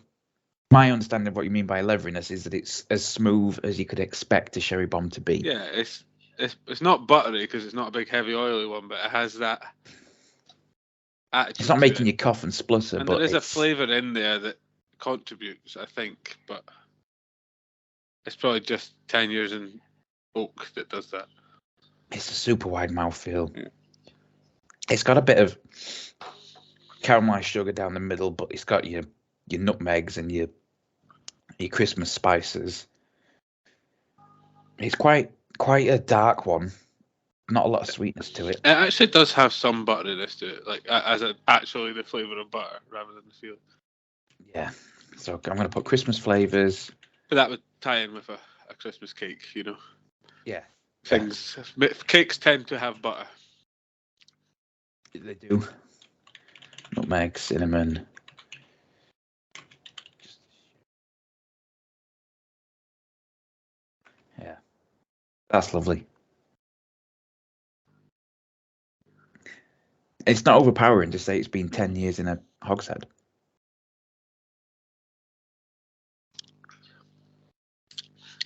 my understanding of what you mean by leatheriness is that it's as smooth as you could expect a sherry bomb to be. Yeah, it's not buttery because it's not a big heavy oily one, but it has that attitude. It's not making you cough and splutter, and but there is a flavour in there that contributes, I think, but it's probably just 10 years in oak that does that. It's a super wide mouthfeel. Yeah. It's got a bit of caramelized sugar down the middle, but it's got your nutmegs and your Christmas spices. It's quite a dark one. Not a lot of sweetness to it. It actually does have some butteriness to it, like actually the flavour of butter rather than the feel. Yeah. So I'm going to put Christmas flavours. But that would tie in with a Christmas cake, Yeah. Cakes tend to have butter. They do. Nutmeg, cinnamon. Yeah. That's lovely. It's not overpowering to say it's been 10 years in a hogshead.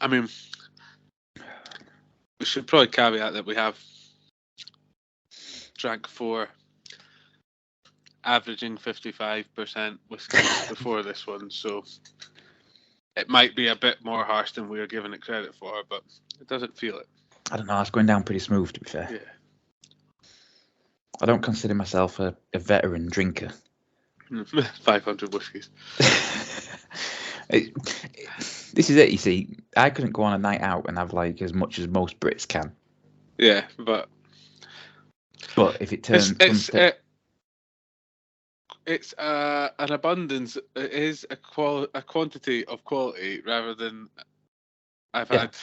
I mean, we should probably caveat that we have drank 4 averaging 55% whiskey before this one, so it might be a bit more harsh than we are giving it credit for, but it doesn't feel it. I don't know, it's going down pretty smooth, to be fair. Yeah. I don't consider myself a veteran drinker. 500 whiskies. This is it, you see. I couldn't go on a night out and have like as much as most Brits can. Yeah, but if it turns... It's an abundance. It is a quantity of quality rather than I've had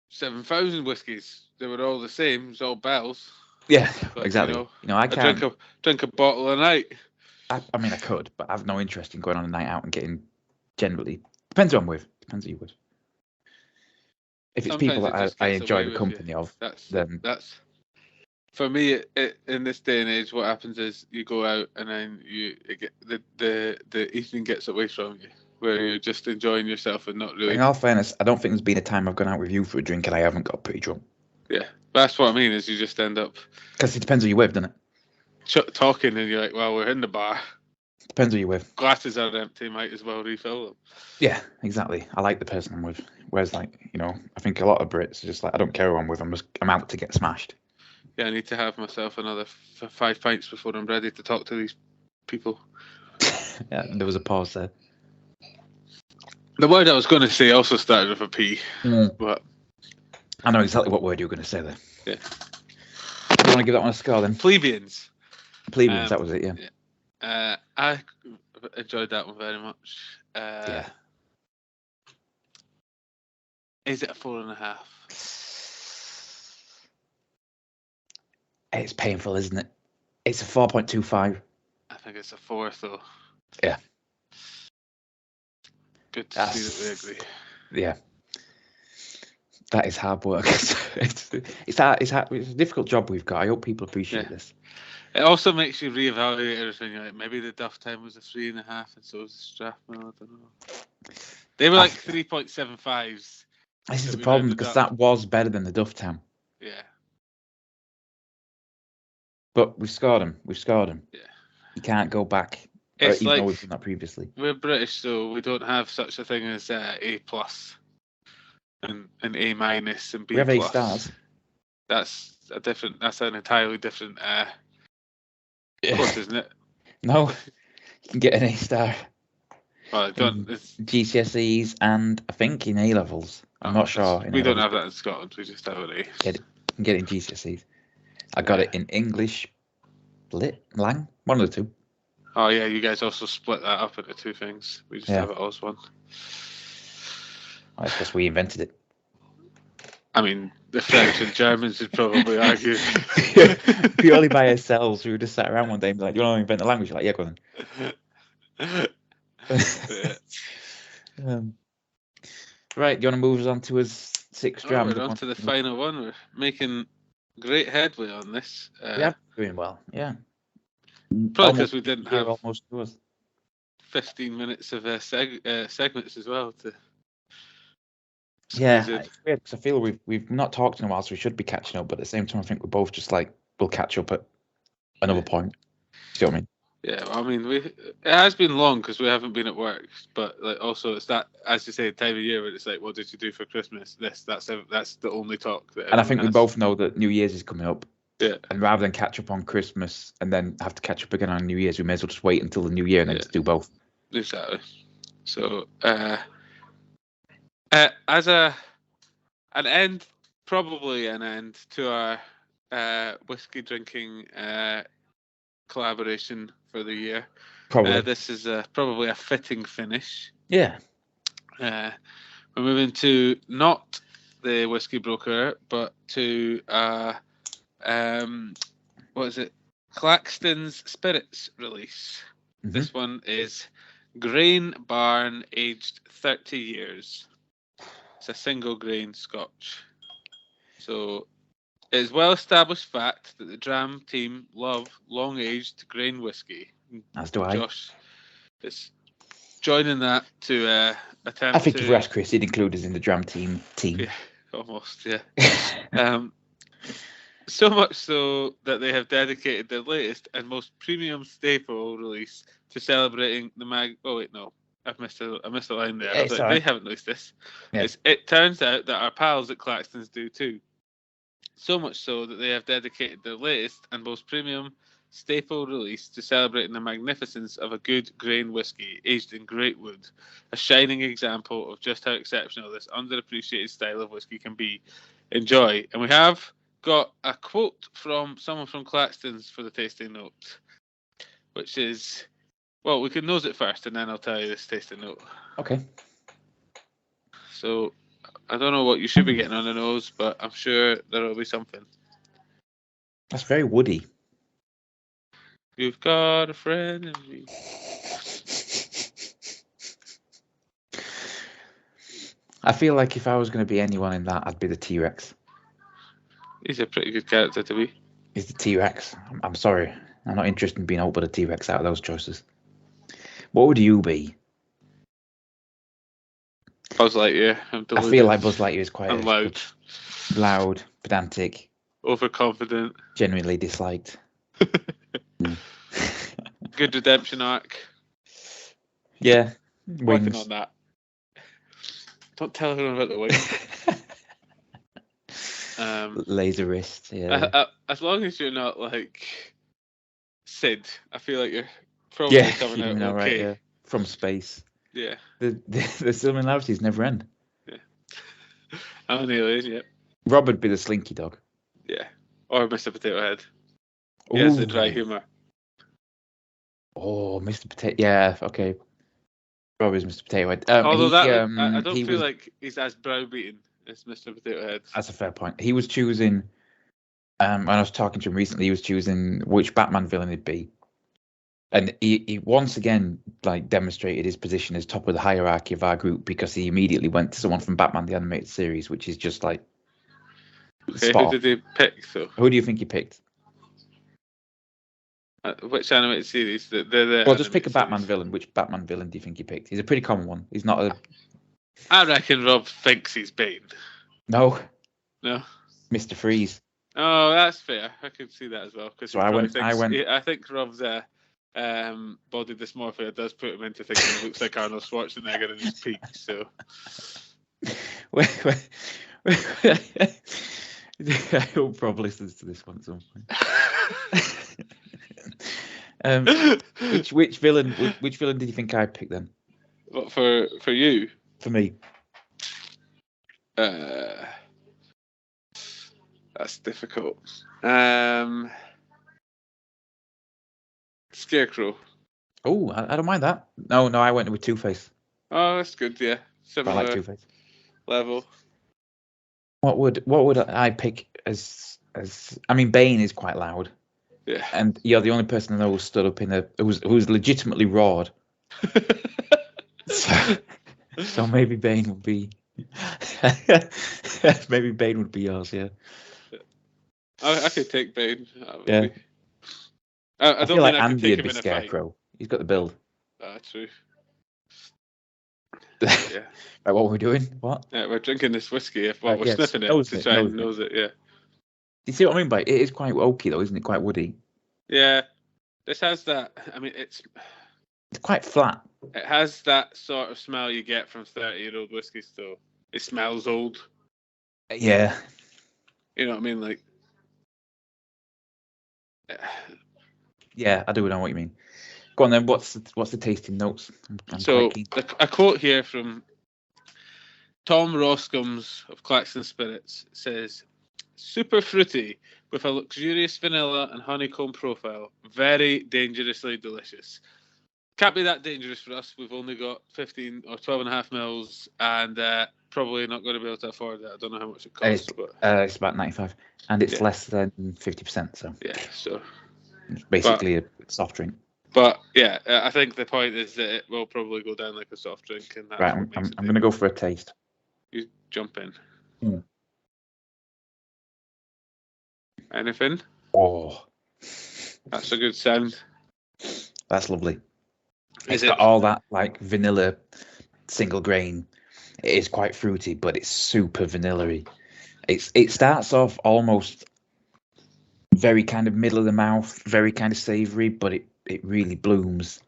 7,000 whiskies. They were all the same. It's all bells. Yeah, But, exactly. I I can't. drink a bottle a night. I mean, I could, but I have no interest in going on a night out and getting. Generally, depends who I'm with. Depends who you're with. If it's people Sometimes it that just I gets enjoy away the with you. company of, That's then for me. In this day and age, what happens is you go out and then the evening gets away from you, where you're just enjoying yourself and not really. in all fairness, I don't think there's been a time I've gone out with you for a drink and I haven't got pretty drunk. Yeah, that's what I mean. Is you just end up Because it depends who you're with, doesn't it? talking and you're like, well, we're in the bar. Depends who you're with. Glasses are empty. Might as well refill them. Yeah, exactly. I like the person I'm with. Whereas, I think a lot of Brits are just like, I don't care who I'm with. I'm out to get smashed. Yeah, I need to have myself another 5 pints before I'm ready to talk to these people. Yeah, there was a pause there. The word I was going to say also started with a P, but I know exactly what word you were going to say there. Yeah. Do you want to give that one a score then? Plebeians. Plebeians, that was it, yeah. I enjoyed that one very much. Yeah. Is it a 4.5? It's painful, isn't it? It's a 4.25. I think it's a 4, though. Yeah. Good to see that we agree. Yeah. That is hard work. It's hard. It's a difficult job we've got. I hope people appreciate this. It also makes you reevaluate everything. You're like, maybe the Duff time was a 3.5, and so was the Strathmore. I don't know. They were like 3.75s. This is the problem, because that was better than the Duff Town. Yeah. But we've scored them. Yeah. You can't go back. It's even like, though we've done that previously. We're British, so we don't have such a thing as A+ and A- and B+. We have A stars. That's an entirely different course, isn't it? No, you can get an A star. Well, GCSEs and I think in A levels. I'm not sure. We don't have that in Scotland. We just have an A. You can get it in GCSEs. I got it in English, Lit, Lang, one of the two. Oh yeah, you guys also split that up into two things. We just have it all as one. Well, it's because we invented it. I mean, the French and Germans would probably argue. Purely by ourselves, we would just sat around one day and be like, "Do you want to invent a language?" You're like, "Yeah, go on." Right, do you want to move us on to his 6 Dram? We're on to the final one. We're making great headway on this. Yeah, doing well. Yeah. Probably because we didn't have almost 15 minutes of segments as well to. Yeah, it's weird because I feel we've not talked in a while, so we should be catching up. But at the same time, I think we're both just like, we'll catch up at another point. Do you know what I mean? Yeah, well, I mean, it has been long because we haven't been at work, but like also it's that, as you say, time of year where it's like, what did you do for Christmas? That's the only talk. And I think we both know that New Year's is coming up. Yeah. And rather than catch up on Christmas and then have to catch up again on New Year's, we may as well just wait until the New Year and then just do both. Exactly. So, as an end to our whiskey drinking collaboration for the year. Probably. This is probably a fitting finish. Yeah. We're moving to not the Whiskey Broker, but to what is it? Claxton's Spirits release. Mm-hmm. This one is Grain Barn, aged 30 years. It's a single grain Scotch. So it is well established fact that the Dram team love long-aged grain whiskey. As do I. Josh is joining that to attempt. I think if you ask Chris, he'd include us in the Dram team. Yeah, almost, yeah. So much so that they have dedicated their latest and most premium staple release to celebrating the Oh wait, no, I missed a line there. They haven't released this. Yeah. It turns out that our pals at Claxton's do too. So much so that they have dedicated their latest and most premium staple release to celebrating the magnificence of a good grain whiskey aged in great wood, a shining example of just how exceptional this underappreciated style of whiskey can be. Enjoy. And we have got a quote from someone from Claxton's for the tasting note, which is, well, we can nose it first and then I'll tell you this tasting note. Okay. So I don't know what you should be getting on the nose, but I'm sure there will be something. That's very woody. You've got a friend in me. I feel like if I was going to be anyone in that, I'd be the T-Rex. He's a pretty good character to be. He's the T-Rex. I'm sorry. I'm not interested in being out but a T-Rex out of those choices. What would you be? Buzz Lightyear. I feel like Buzz Lightyear is quite loud, pedantic, overconfident, genuinely disliked. Good redemption arc. Yeah, working on that. Don't tell everyone about the wings. Laser wrist. Yeah. As long as you're not like Sid, I feel like you're probably coming out okay. Right, yeah. From space. Yeah. The similarities never end. Yeah. I'm an alien, yeah. Rob would be the Slinky Dog. Yeah. Or Mr. Potato Head. He has the dry humour. Oh, Mr. Potato. Yeah, okay. Rob is Mr. Potato Head. Although I don't feel like he's as browbeaten as Mr. Potato Head. That's a fair point. He was choosing. When I was talking to him recently, he was choosing which Batman villain he'd be. And he once again demonstrated his position as top of the hierarchy of our group because he immediately went to someone from Batman the Animated Series, which is just like. Okay, who did he pick though? Who do you think he picked? Which animated series? Well, just pick a Batman villain. Which Batman villain do you think he picked? He's a pretty common one. He's not a. I reckon Rob thinks he's Bane. No. No. Mr. Freeze. Oh, that's fair. I can see that as well. Because so I think Rob's body dysmorphia does put him into thinking he looks like Arnold Schwarzenegger in his peak. So. I hope Rob listens to this one at some point. Which villain did you think I'd pick then? What for you? For me. That's difficult. Scarecrow. Oh, I don't mind that. No, I went with Two-Face. Oh, that's good. Yeah, similar I like Two-Face level. What would I pick as? I mean, Bane is quite loud. Yeah. And you're the only person I know who stood up who's legitimately roared. so maybe Bane would be. Maybe Bane would be yours. Yeah. I could take Bane. Yeah. I don't feel like think I could Andy take would him be in Scarecrow. He's got the build. True. Yeah. Right, what are we doing? What? Yeah, we're drinking this whiskey. We're sniffing it to try and nose it. Yeah. You see what I mean by it? It is quite oaky though, isn't it? Quite woody. Yeah. This has that. I mean, it's quite flat. It has that sort of smell you get from 30-year-old whiskey still. It smells old. Yeah. You know what I mean? Like. Yeah, I do know what you mean. Go on then. What's the tasting notes? So a quote here from Tom Roscombs of Claxton Spirits says, "Super fruity with a luxurious vanilla and honeycomb profile. Very dangerously delicious. Can't be that dangerous for us. We've only got 15 or 12.5 mils and probably not going to be able to afford that. I don't know how much it costs. It's about 95 and it's less than 50%. So yeah, so it's basically a soft drink. But yeah, I think the point is that it will probably go down like a soft drink. And that's right, I'm going to go for a taste. You jump in. Mm. Anything? Oh, that's a good sound. That's lovely. It's got all that like vanilla single grain. It is quite fruity, but it's super vanilla-y. It starts off almost very kind of middle of the mouth, very kind of savoury, but it really blooms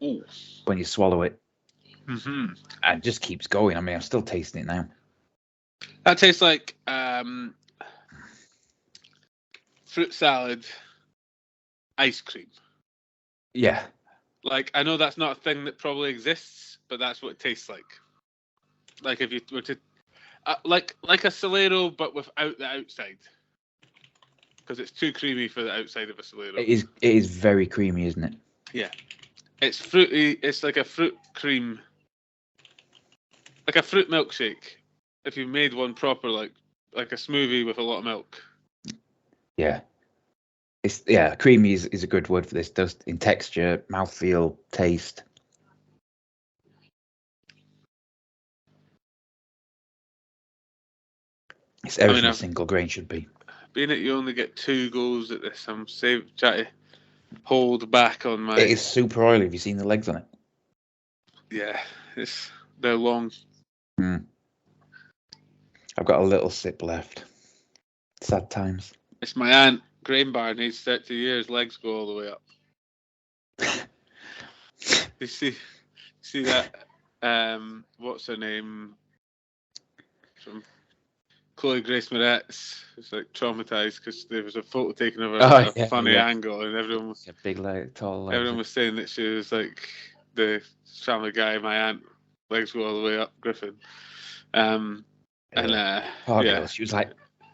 when you swallow it. Mm-hmm. And it just keeps going. I mean, I'm still tasting it now. That tastes like fruit salad, ice cream. Yeah. Like, I know that's not a thing that probably exists, but that's what it tastes like. Like if you were to, like a Solero, but without the outside, because it's too creamy for the outside of a Solero. It is very creamy, isn't it? Yeah, it's fruity. It's like a fruit cream, like a fruit milkshake. If you made one proper, like a smoothie with a lot of milk. Yeah. It's creamy is a good word for this. Just in texture, mouthfeel, taste. It's everything a single grain should be. Being that you only get 2 goes at this, I'm trying to hold back on my. It is super oily. Have you seen the legs on it? Yeah, they're long. I've got a little sip left. Sad times. It's my aunt. Grain bar needs 30 years. Legs go all the way up. You see that? What's her name? From Chloe Grace Moretz was like traumatized because there was a photo taken of her at a funny angle, and everyone was big leg, tall legs. Everyone was saying that she was like the Family Guy. My aunt, legs go all the way up, Griffin. Girl, she was like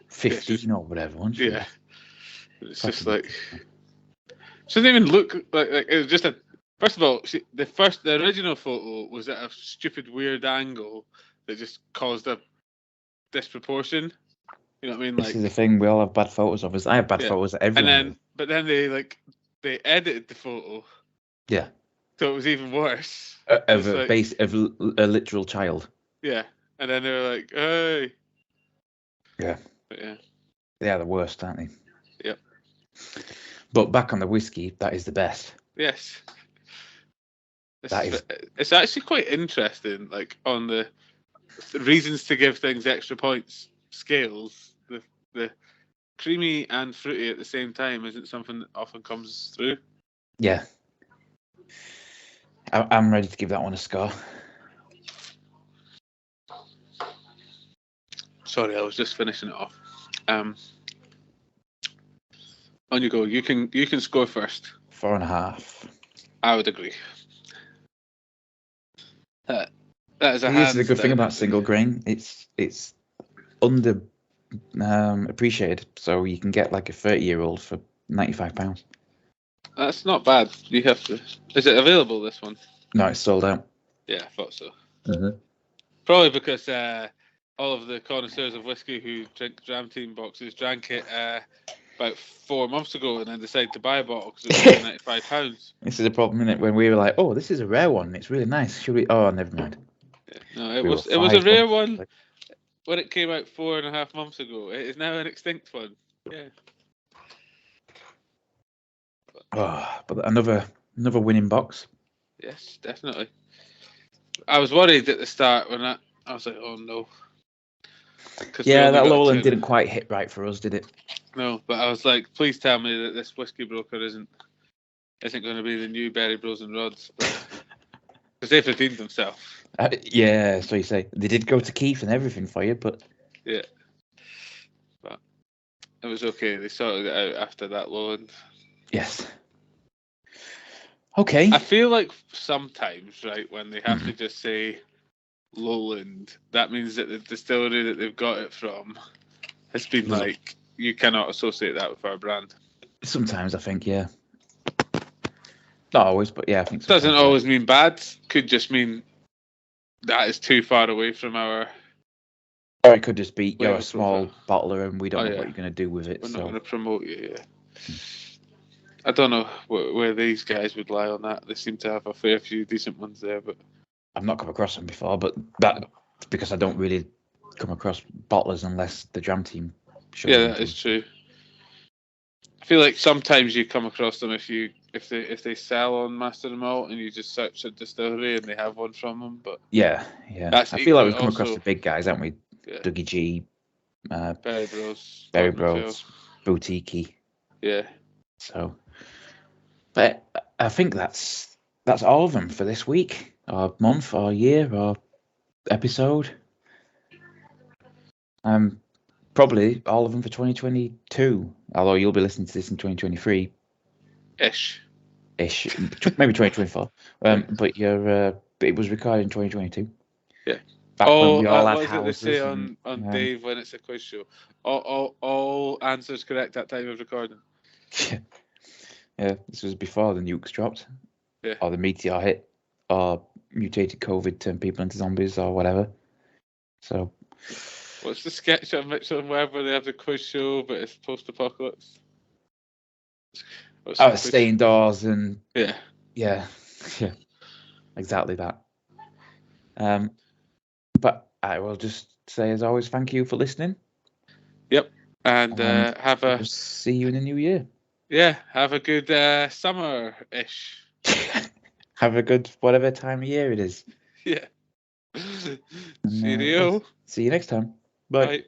15 or whatever, wasn't she? Yeah, it's just like she doesn't even look like it was just a. First of all, the original photo was at a stupid weird angle that just caused a disproportion. You know what I mean? This is the thing we all have bad photos of us. I have bad photos of everyone. But then they edited the photo. Yeah. So it was even worse. Of a literal child. Yeah, and then they were like, "Hey." Yeah. But yeah. They are the worst, aren't they? Yep. But back on the whiskey, that is the best. Yes. It's actually quite interesting, like on the reasons to give things extra points scales. The creamy and fruity at the same time isn't something that often comes through. Yeah. I'm ready to give that one a score. Sorry, I was just finishing it off. On you go. You can score first. 4.5. I would agree. That is a. This is the good thing about single grain. It's under appreciated, so you can get like a 30-year-old for £95. That's not bad. You have to. Is it available? This one? No, it's sold out. Yeah, I thought so. Mm-hmm. Probably because all of the connoisseurs of whiskey who drink Dram Team boxes drank it about 4 months ago and then decided to buy a bottle because it was £95. This is a problem, isn't it? When we were like, "Oh, this is a rare one. It's really nice. Should we?" Oh, never mind. Yeah. No, it was a rare one when it came out 4.5 months ago. It is now an extinct one. Yeah. But another winning box. Yes, definitely. I was worried at the start when I was like, "Oh no." Yeah, that Lowland didn't quite hit right for us, did it? No, but I was like, please tell me that this whiskey broker isn't going to be the new Berry Bros and Rods, because they've redeemed themselves. Yeah, so you say they did go to Keith and everything for you, but yeah, but it was okay. They sorted it out after that Lowland. Yes. Okay. I feel like sometimes, right, when they have to just say Lowland, that means that the distillery that they've got it from has been like, you cannot associate that with our brand. Sometimes I think, yeah. Not always, but yeah, I think so. Doesn't always mean bad. Could just mean that is too far away from our. Or it could just be you're a small bottler and we don't know what you're going to do with it. We're not going to promote you, yeah. I don't know where these guys would lie on that. They seem to have a fair few decent ones there, but I've not come across them before. But that's because I don't really come across bottlers unless the Dram Team show. Yeah, that is true. I feel like sometimes you come across them if they sell on Master and Malt and you just search a distillery and they have one from them. But yeah. I feel like we've come across the big guys, haven't we? Yeah. Dougie G, Berry Bros, Boutique. Yeah. So, but I think that's all of them for this week, or month, or year, or episode. Probably all of them for 2022. Although you'll be listening to this in 2023. Ish, maybe 2024. But it was recorded in 2022. Yeah. Back when we all had what houses. They say on Dave when it's a quiz show? All answers correct at time of recording. Yeah, this was before the nukes dropped. Yeah. Or the meteor hit, or mutated COVID turned people into zombies, or whatever. So. What's the sketch on Mitchell and Webb where they have the quiz show, but it's post-apocalypse? Stay indoors and yeah, exactly that. But I will just say, as always, thank you for listening. Yep, and we'll see you in the new year. Yeah, have a good summer-ish. Have a good whatever time of year it is. Yeah. Cheerio. See you next time. Bye. Bye.